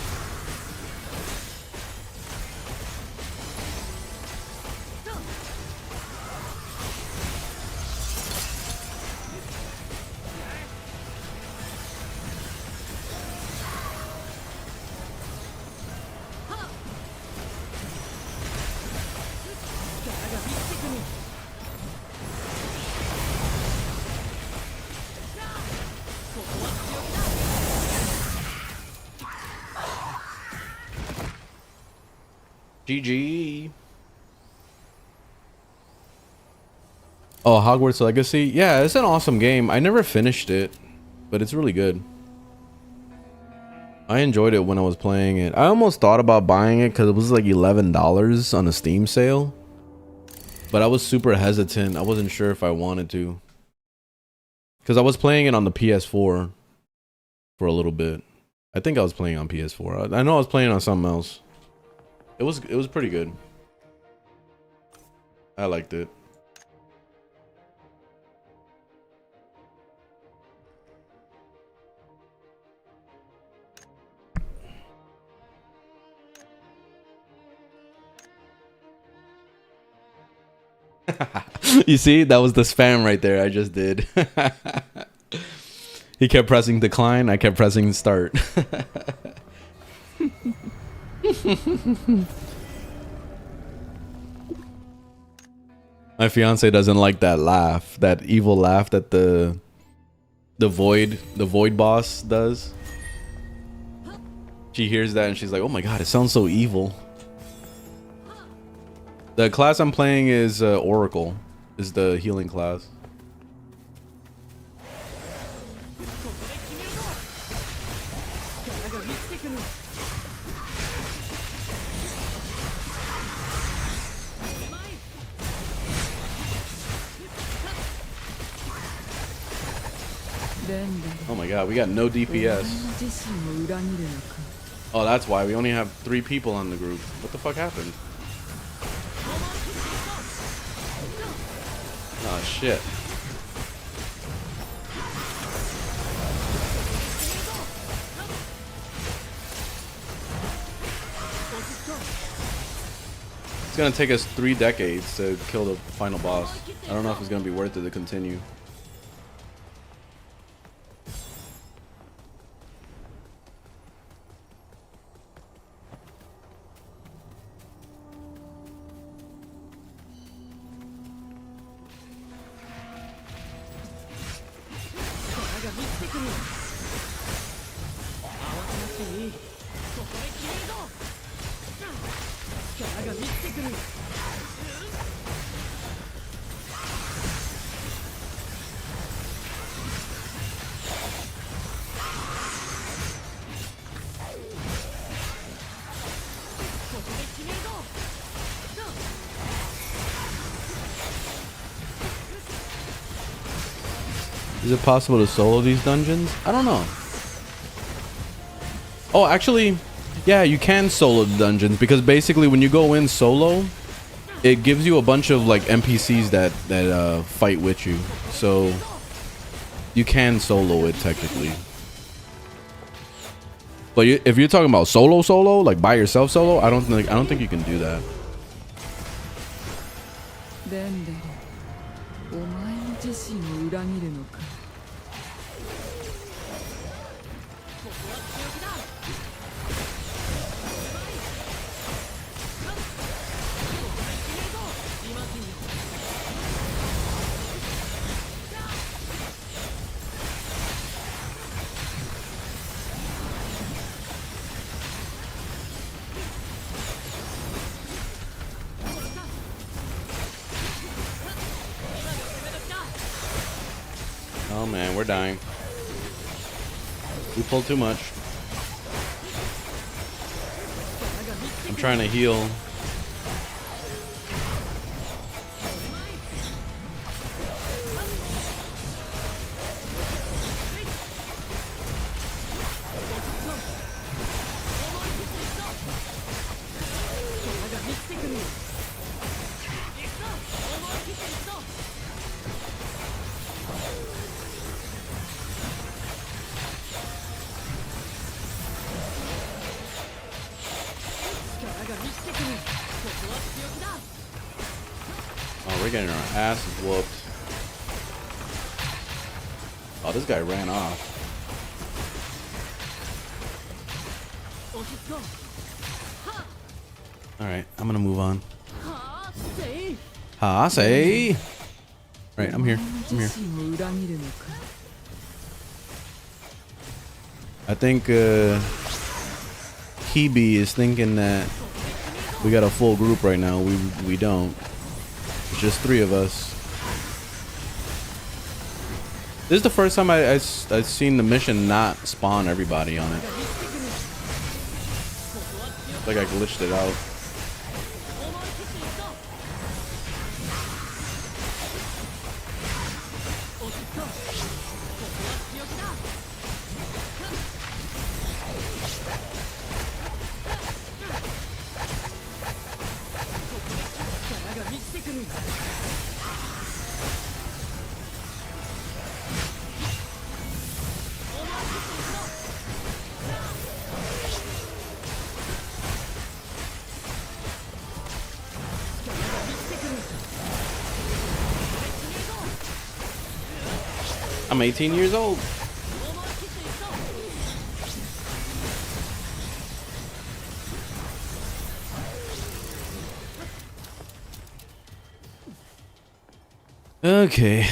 GG. Oh, Hogwarts Legacy. Yeah, it's an awesome game. I never finished it, but it's really good. I enjoyed it when I was playing it. I almost thought about buying it because it was like $11 on a Steam sale. But I was super hesitant. I wasn't sure if I wanted to. Because I was playing it on the PS4 for a little bit. I think I was playing on PS4. I know I was playing on something else. It was pretty good. I liked it. You see, that was the spam right there I just did. He kept pressing decline, I kept pressing start. My fiance doesn't like that laugh, that evil laugh that the void boss does. She hears that and she's like, oh my god, it sounds so evil. The class I'm playing is Oracle, is the healing class. Oh my god, we got no DPS. Oh, that's why we only have 3 people on the group. What the fuck happened? Oh shit. It's gonna take us 3 decades to kill the final boss. I don't know if it's gonna be worth it to continue. Is it possible to solo these dungeons? I don't know. Oh, actually, yeah, you can solo the dungeons because basically when you go in solo, it gives you a bunch of like NPCs that fight with you. So you can solo it technically. But if you're talking about solo, like by yourself solo, I don't think you can do that. デンデル、お前も自身を裏切るのか。Oh man, we're dying. We pulled too much. I'm trying to heal. Oh, we're getting our asses whooped. Oh, this guy ran off. Alright, I'm gonna move on. Ha, say! Alright, I'm here. I'm here. I think Kibi is thinking that we got a full group right now. We don't. It's just 3 of us. This is the first time I've seen the mission not spawn everybody on it. Like I glitched it out. I'm 18 years old. Okay.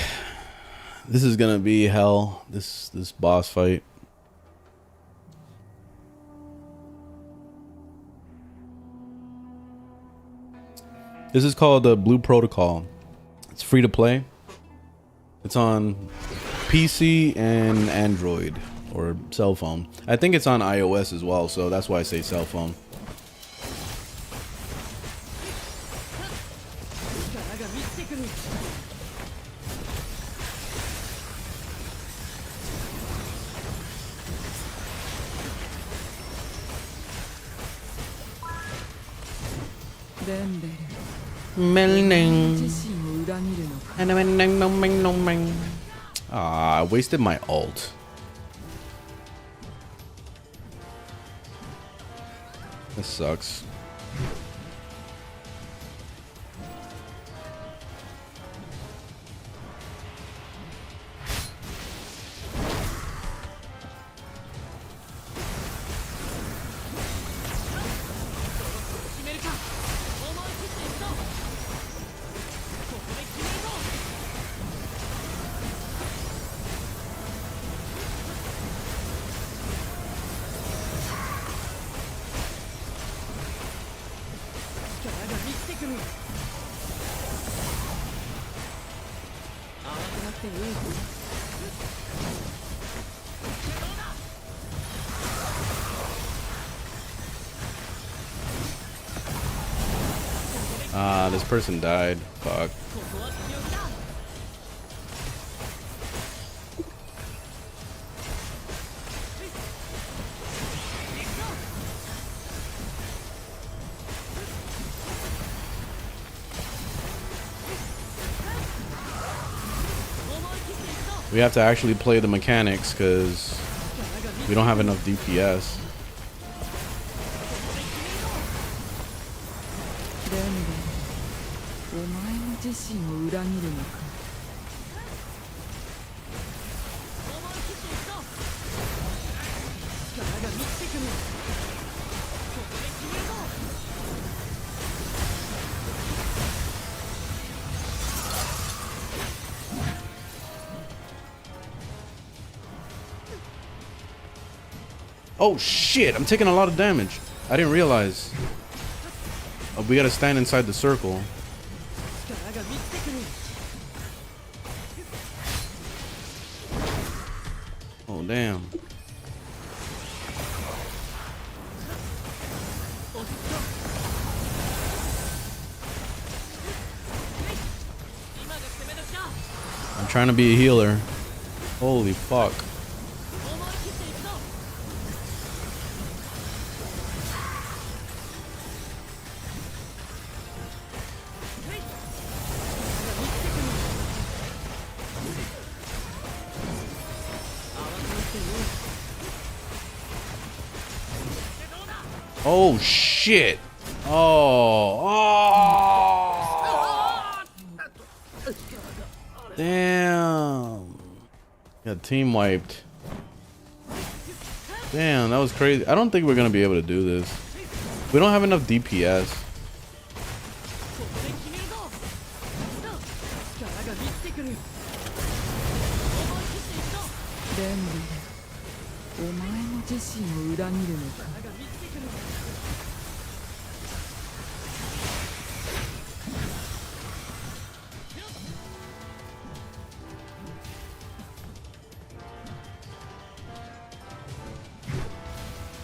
This is gonna be hell, this boss fight. This is called the Blue Protocol. It's free to play. It's on PC and Android or cell phone. I think it's on iOS as well, so that's why I say cell phone. Ah, I wasted my ult. This sucks. Ah, this person died. Fuck. We have to actually play the mechanics because we don't have enough DPS. 自身を裏切るのか。 Oh shit, I'm taking a lot of damage. I didn't realize. Oh, we gotta stand inside the circle. Oh damn. I'm trying to be a healer. Holy fuck. Oh shit. Oh. Damn. Got team wiped. Damn, that was crazy. I don't think we're gonna be able to do this. We don't have enough DPS.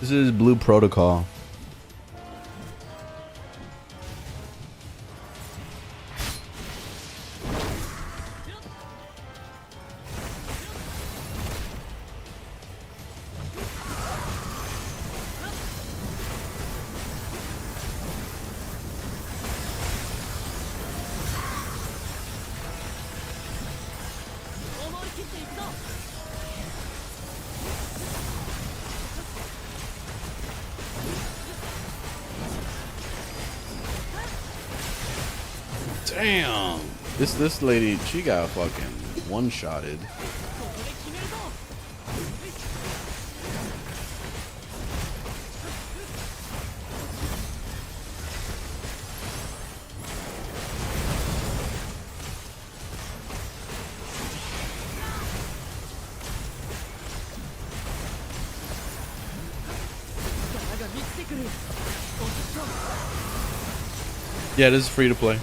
This is Blue Protocol. Damn. This lady, she got fucking one-shotted. Yeah, this is free to play.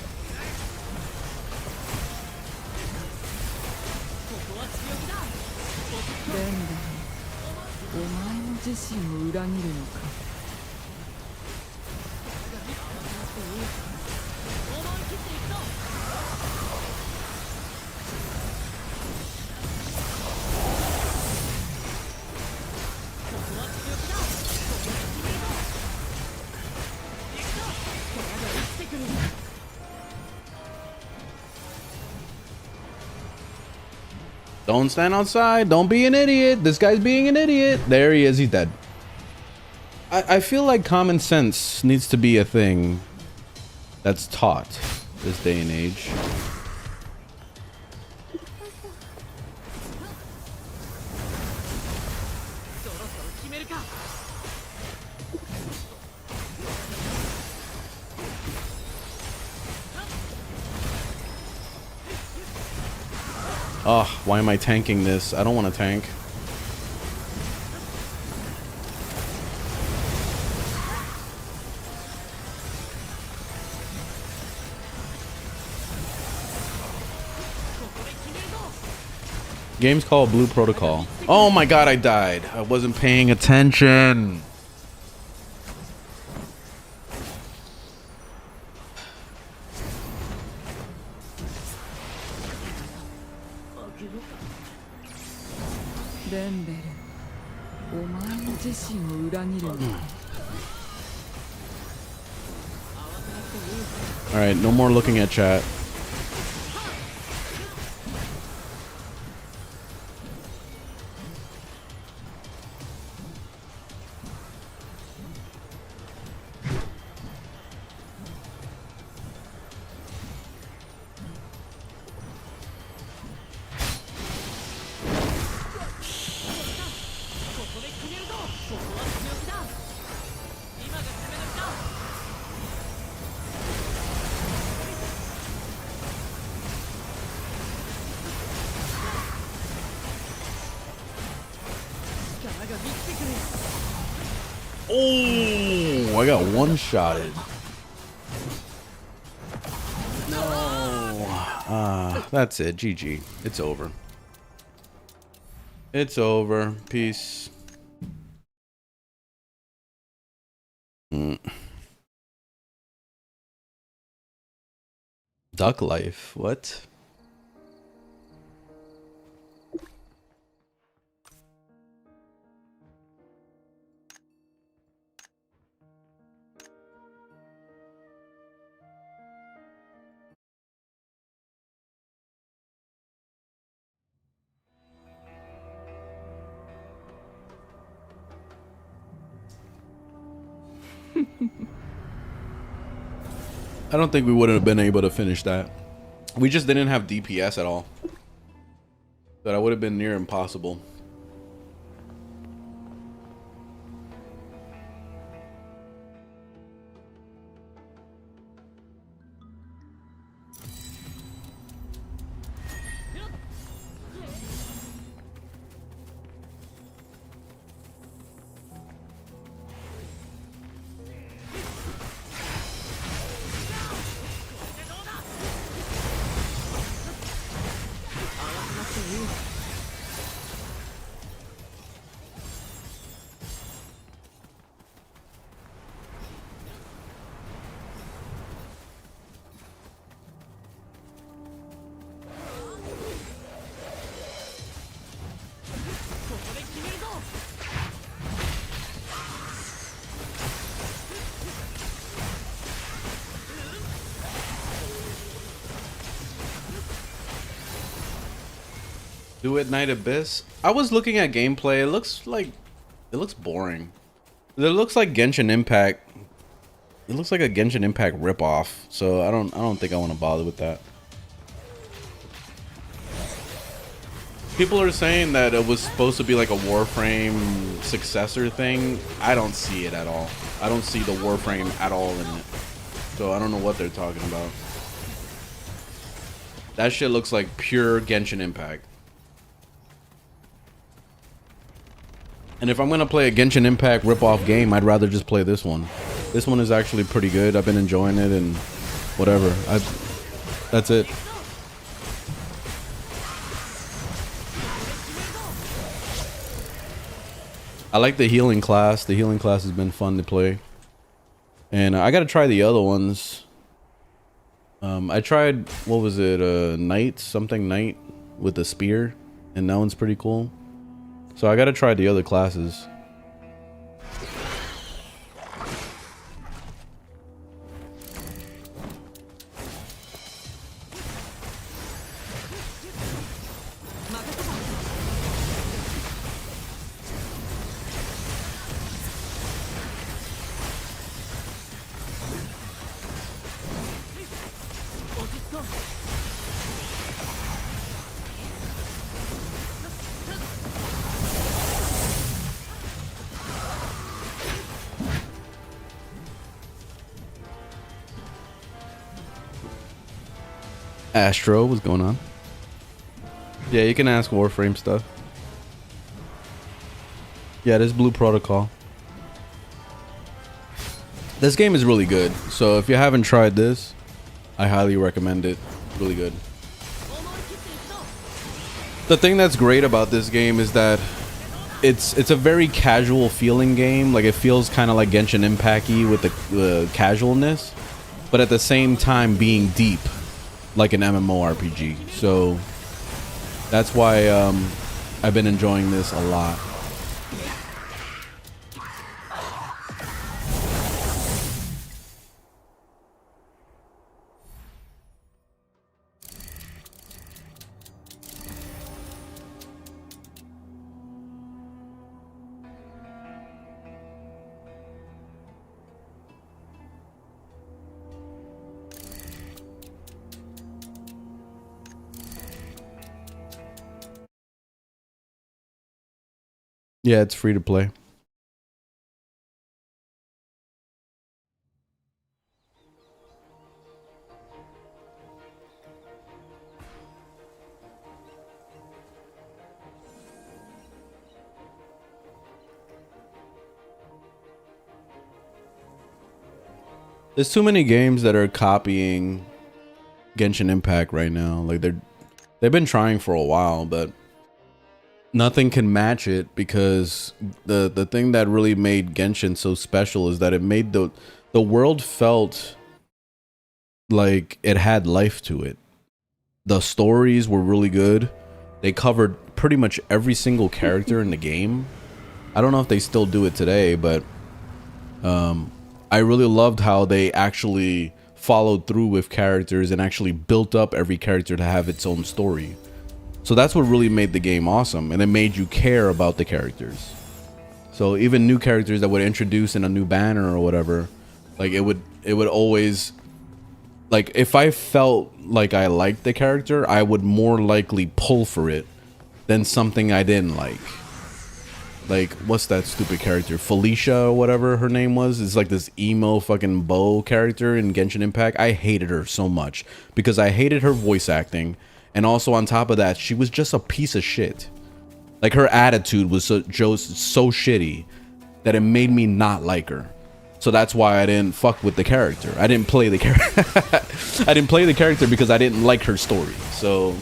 Don't stand outside. Don't be an idiot. This guy's being an idiot. There he is. He's dead. I feel like common sense needs to be a thing that's taught this day and age. Oh, why am I tanking this? I don't want to tank. Game's called Blue Protocol. Oh my god, I died. I wasn't paying attention. Alright, no more looking at chat. Oh, I got one-shotted. No. That's it. GG. It's over. It's over. Peace. Duck life. What? I don't think we would have been able to finish that. We just didn't have DPS at all. That would have been near impossible. Do it Night Abyss. I was looking at gameplay. It looks boring. It looks like Genshin Impact. It looks like a Genshin Impact ripoff. So I don't think I want to bother with that. People are saying that it was supposed to be like a Warframe successor thing. I don't see it at all. I don't see the Warframe at all in it. So I don't know what they're talking about. That shit looks like pure Genshin Impact. And if I'm gonna play a Genshin Impact rip-off game, I'd rather just play this one. This one is actually pretty good. I've been enjoying it and whatever. That's it. I like the healing class. The healing class has been fun to play. And I gotta try the other ones. I tried, what was it, Knight with the spear. And that one's pretty cool. So I gotta try the other classes. Astro, what's going on? Yeah, you can ask Warframe stuff. Yeah, this Blue Protocol. This game is really good. So if you haven't tried this, I highly recommend it. Really good. The thing that's great about this game is that it's a very casual feeling game. Like it feels kind of like Genshin Impact-y with the casualness, but at the same time being deep, like an MMORPG. So that's why I've been enjoying this a lot. Yeah, it's free to play. There's too many games that are copying Genshin Impact right now. Like they've been trying for a while, but nothing can match it, because the thing that really made Genshin so special is that it made the world felt like it had life to it. The stories were really good. They covered pretty much every single character in the game. I don't know if they still do it today, but I really loved how they actually followed through with characters and actually built up every character to have its own story. So that's what really made the game awesome, and it made you care about the characters. So even new characters that would introduce in a new banner or whatever, like it would always, like, if I felt like I liked the character, I would more likely pull for it than something I didn't like. Like, what's that stupid character? Felicia or whatever her name was. It's like this emo fucking bow character in Genshin Impact. I hated her so much because I hated her voice acting. And also on top of that, she was just a piece of shit. Like, her attitude was so shitty that it made me not like her. So that's why I didn't fuck with the character. I didn't play the character. I didn't play the character because I didn't like her story. So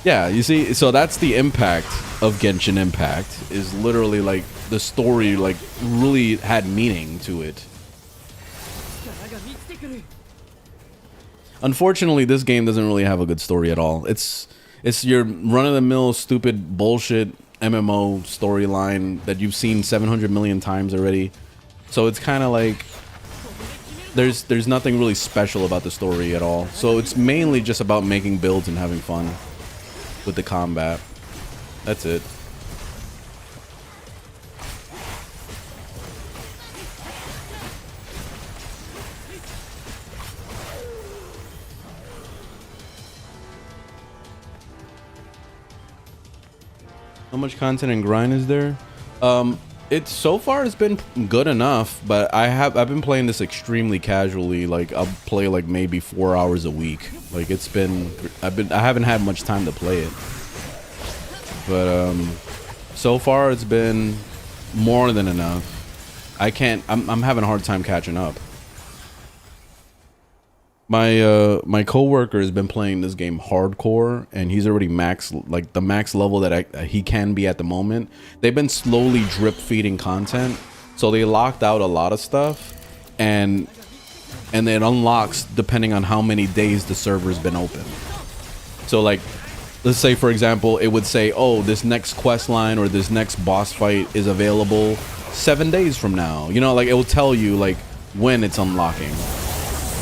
yeah, you see, so that's the impact of Genshin Impact, is literally like the story like really had meaning to it. Unfortunately, this game doesn't really have a good story at all. It's your run-of-the-mill stupid bullshit MMO storyline that you've seen 700 million times already. So it's kind of like there's nothing really special about the story at all. So it's mainly just about making builds and having fun with the combat. That's it. How much content and grind is there? It's so far it's been good enough, but I've been playing this extremely casually. Like, I'll play like maybe 4 hours a week. Like, it's been I haven't had much time to play it, but so far it's been more than enough. I'm having a hard time catching up. My coworker has been playing this game hardcore, and he's already the max level that he can be at the moment. They've been slowly drip feeding content, so they locked out a lot of stuff, and it unlocks depending on how many days the server's been open. So like, let's say for example, it would say, oh, this next quest line or this next boss fight is available 7 days from now. You know, like, it will tell you like when it's unlocking.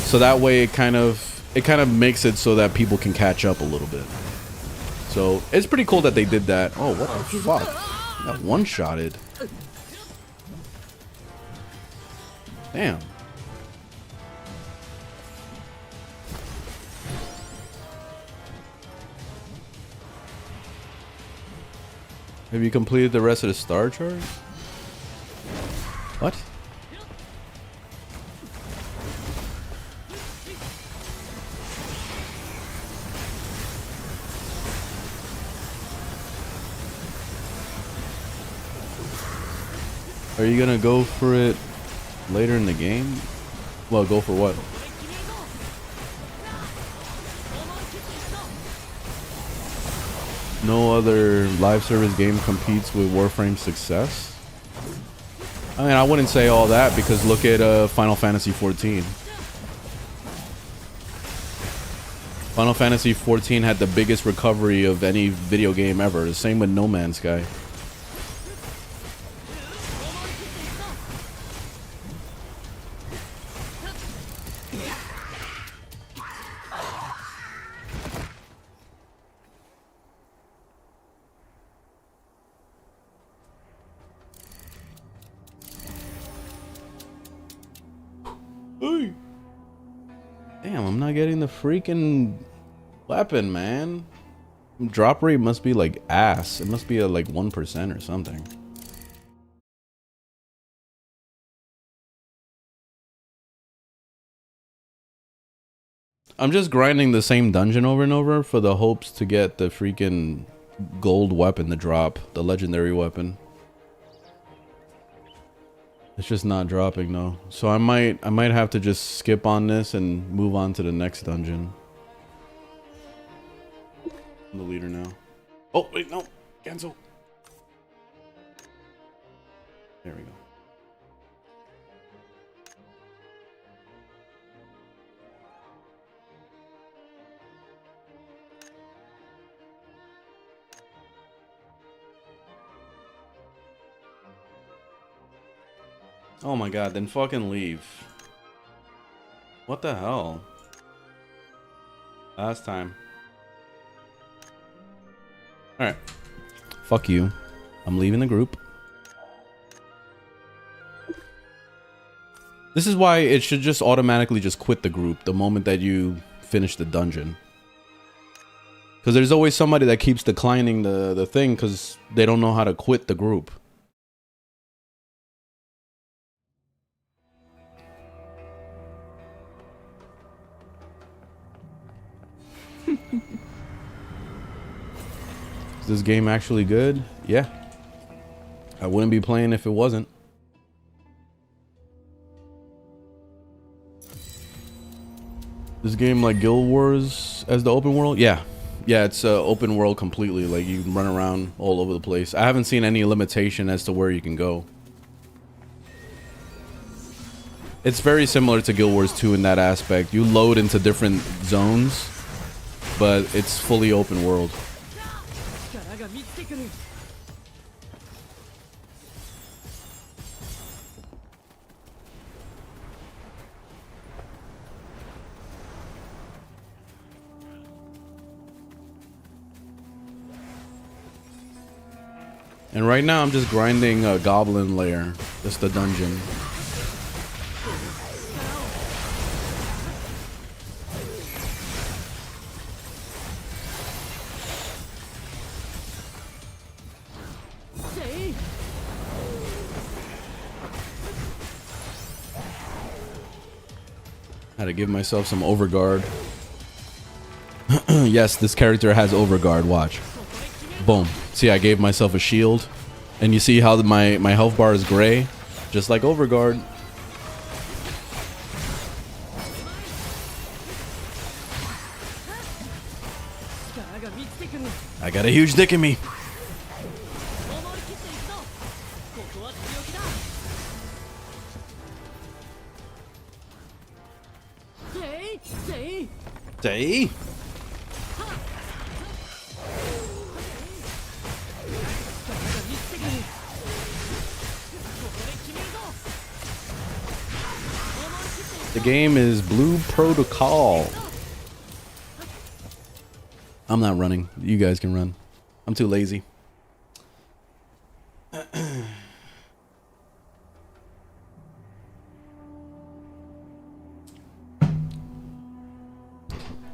So that way it kind of makes it so that people can catch up a little bit. So it's pretty cool that they did that. Oh, what the fuck? That one-shotted. Damn. Have you completed the rest of the star chart? What? Are you gonna go for it later in the game? Well, go for what? No other live service game competes with Warframe's success? I mean, I wouldn't say all that, because look at Final Fantasy 14. Final Fantasy 14 had the biggest recovery of any video game ever. The same with No Man's Sky. Damn, I'm not getting the freaking weapon, man. Drop rate must be like ass. It must be at like 1% or something. I'm just grinding the same dungeon over and over for the hopes to get the freaking gold weapon to drop, the legendary weapon. It's just not dropping though. So I might have to just skip on this and move on to the next dungeon. I'm the leader now. Oh wait, no, cancel. There we go. Oh my god, then fucking leave. What the hell? Last time. Alright. Fuck you. I'm leaving the group. This is why it should just automatically just quit the group the moment that you finish the dungeon. Because there's always somebody that keeps declining the thing because they don't know how to quit the group. Is this game actually good? Yeah. I wouldn't be playing if it wasn't. This game like Guild Wars as the open world? Yeah. Yeah, it's open world completely. Like you can run around all over the place. I haven't seen any limitation as to where you can go. It's very similar to Guild Wars 2 in that aspect. You load into different zones, but it's fully open world. And right now I'm just grinding a goblin lair, just the dungeon. Had to give myself some overguard. Yes, this character has overguard, watch. Boom. See, I gave myself a shield. And you see how my health bar is gray? Just like overguard. I got a huge dick in me. Say. The game is Blue Protocol. I'm not running. You guys can run. I'm too lazy.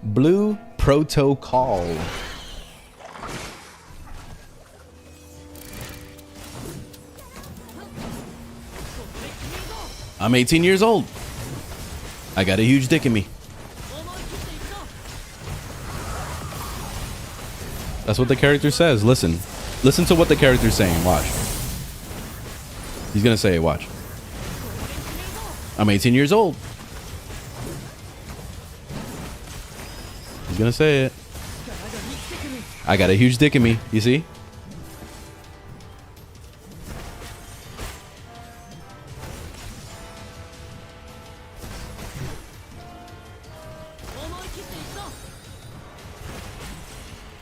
Blue Protocol. I'm 18 years old. I got a huge dick in me. That's what the character says. Listen. Listen to what the character's saying. Watch. He's gonna say it. Watch. I'm 18 years old. He's gonna say it. I got a huge dick in me. You see?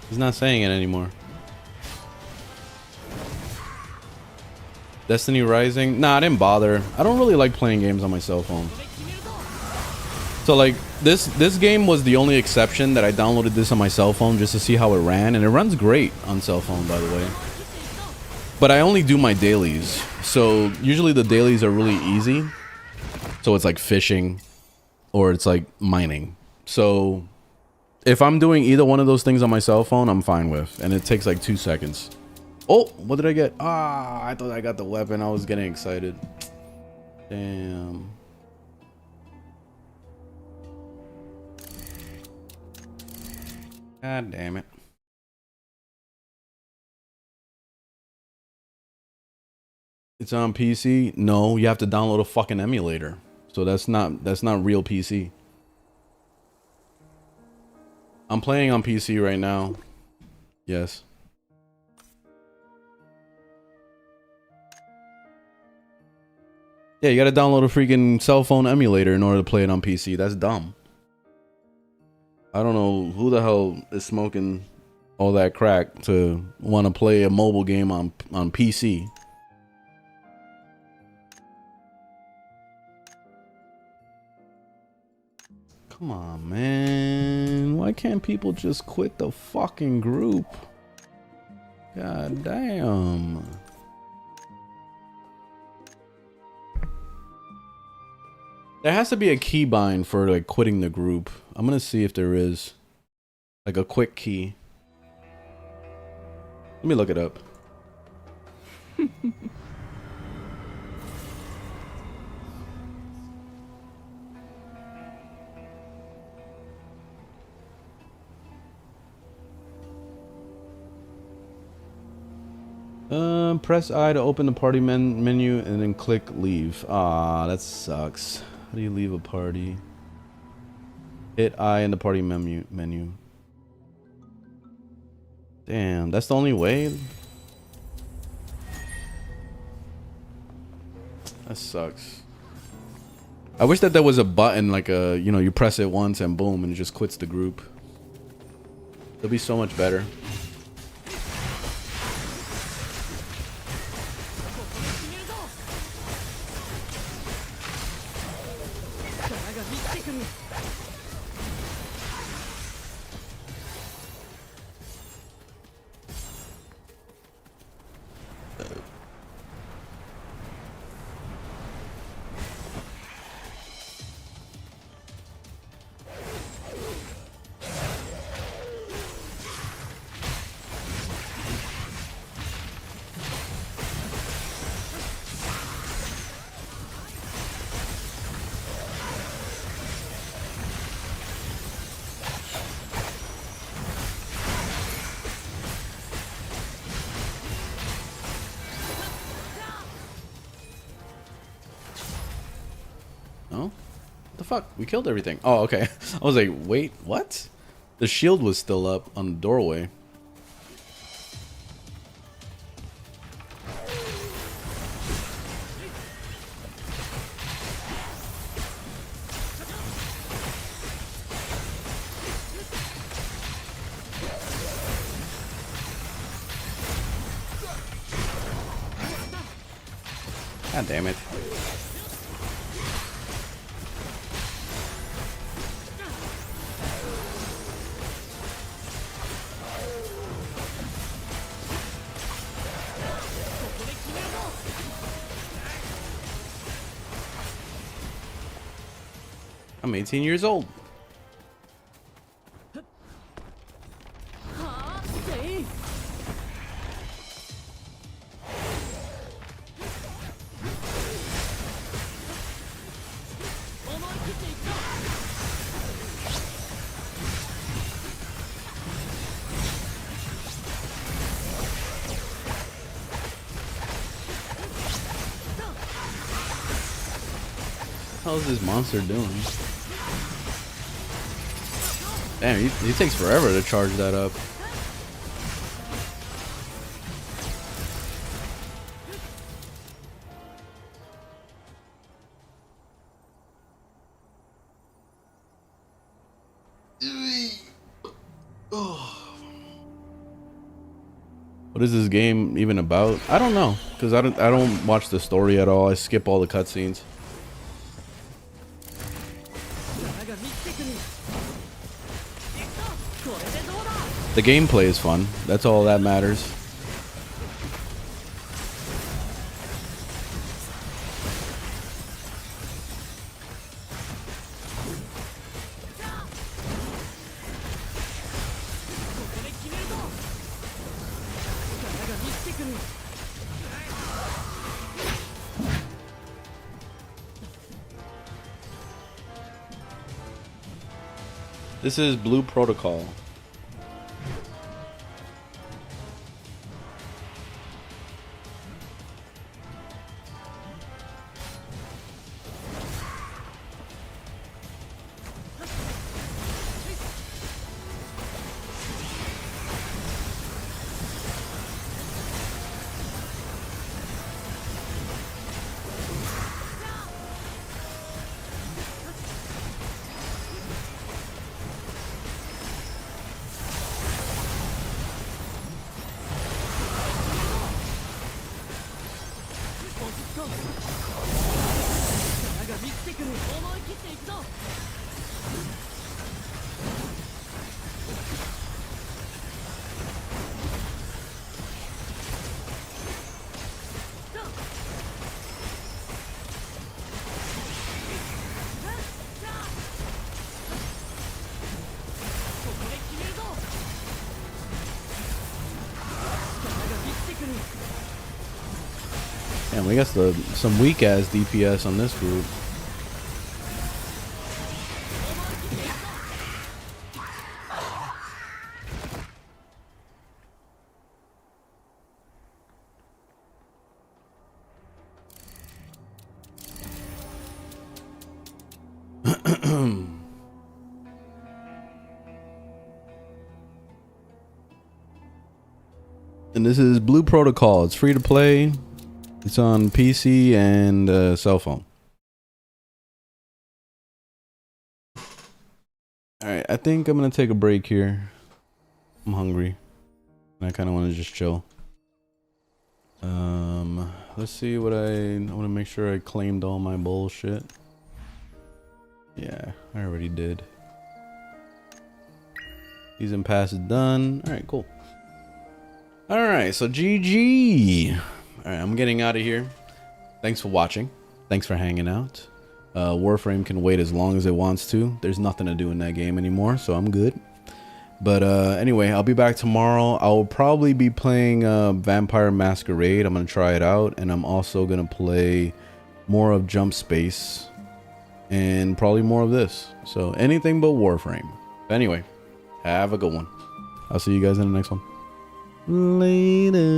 He's not saying it anymore. Destiny Rising? Nah, I didn't bother. I don't really like playing games on my cell phone. So like this game was the only exception that I downloaded this on my cell phone just to see how it ran, and it runs great on cell phone, by the way. But I only do my dailies. So usually the dailies are really easy. So it's like fishing or it's like mining. So if I'm doing either one of those things on my cell phone, I'm fine with. And it takes like 2 seconds. Oh, what did I get? Ah, I thought I got the weapon. I was getting excited. Damn. God damn it. It's on PC. No, you have to download a fucking emulator. So that's not real PC. I'm playing on PC right now. Yes. Yeah, you gotta download a freaking cell phone emulator in order to play it on PC. That's dumb. I don't know who the hell is smoking all that crack to want to play a mobile game on PC. Come on, man. Why can't people just quit the fucking group? God damn. There has to be a keybind for like quitting the group. I'm gonna see if there is like a quick key. Let me look it up. Press I to open the party menu and then click leave. Ah, that sucks. How do you leave a party? Hit I in the party menu. Damn, that's the only way? That sucks. I wish that there was a button like a, you know, you press it once and boom, and it just quits the group. It'll be so much better. Fuck, we killed everything. Oh, okay. I was like, wait, what? The shield was still up on the doorway. God damn it. I'm 18 years old. What the hell is this monster doing? Damn, he takes forever to charge that up. What is this game even about? I don't know, because I don't watch the story at all. I skip all the cutscenes. The gameplay is fun. That's all that matters. This is Blue Protocol. And we got some weak ass DPS on this group. And this is Blue Protocol. It's free to play. It's on PC and cell phone. Alright, I think I'm gonna take a break here. I'm hungry. And I kinda wanna just chill. Let's see what I wanna make sure I claimed all my bullshit. Yeah, I already did. Season pass is done. Alright, cool. Alright, so GG. Alright, I'm getting out of here. Thanks for watching. Thanks for hanging out. Warframe can wait as long as it wants to. There's nothing to do in that game anymore, so I'm good. But anyway, I'll be back tomorrow. I'll probably be playing Vampire Masquerade. I'm going to try it out. And I'm also going to play more of Jump Space. And probably more of this. So anything but Warframe. Anyway, have a good one. I'll see you guys in the next one. Later.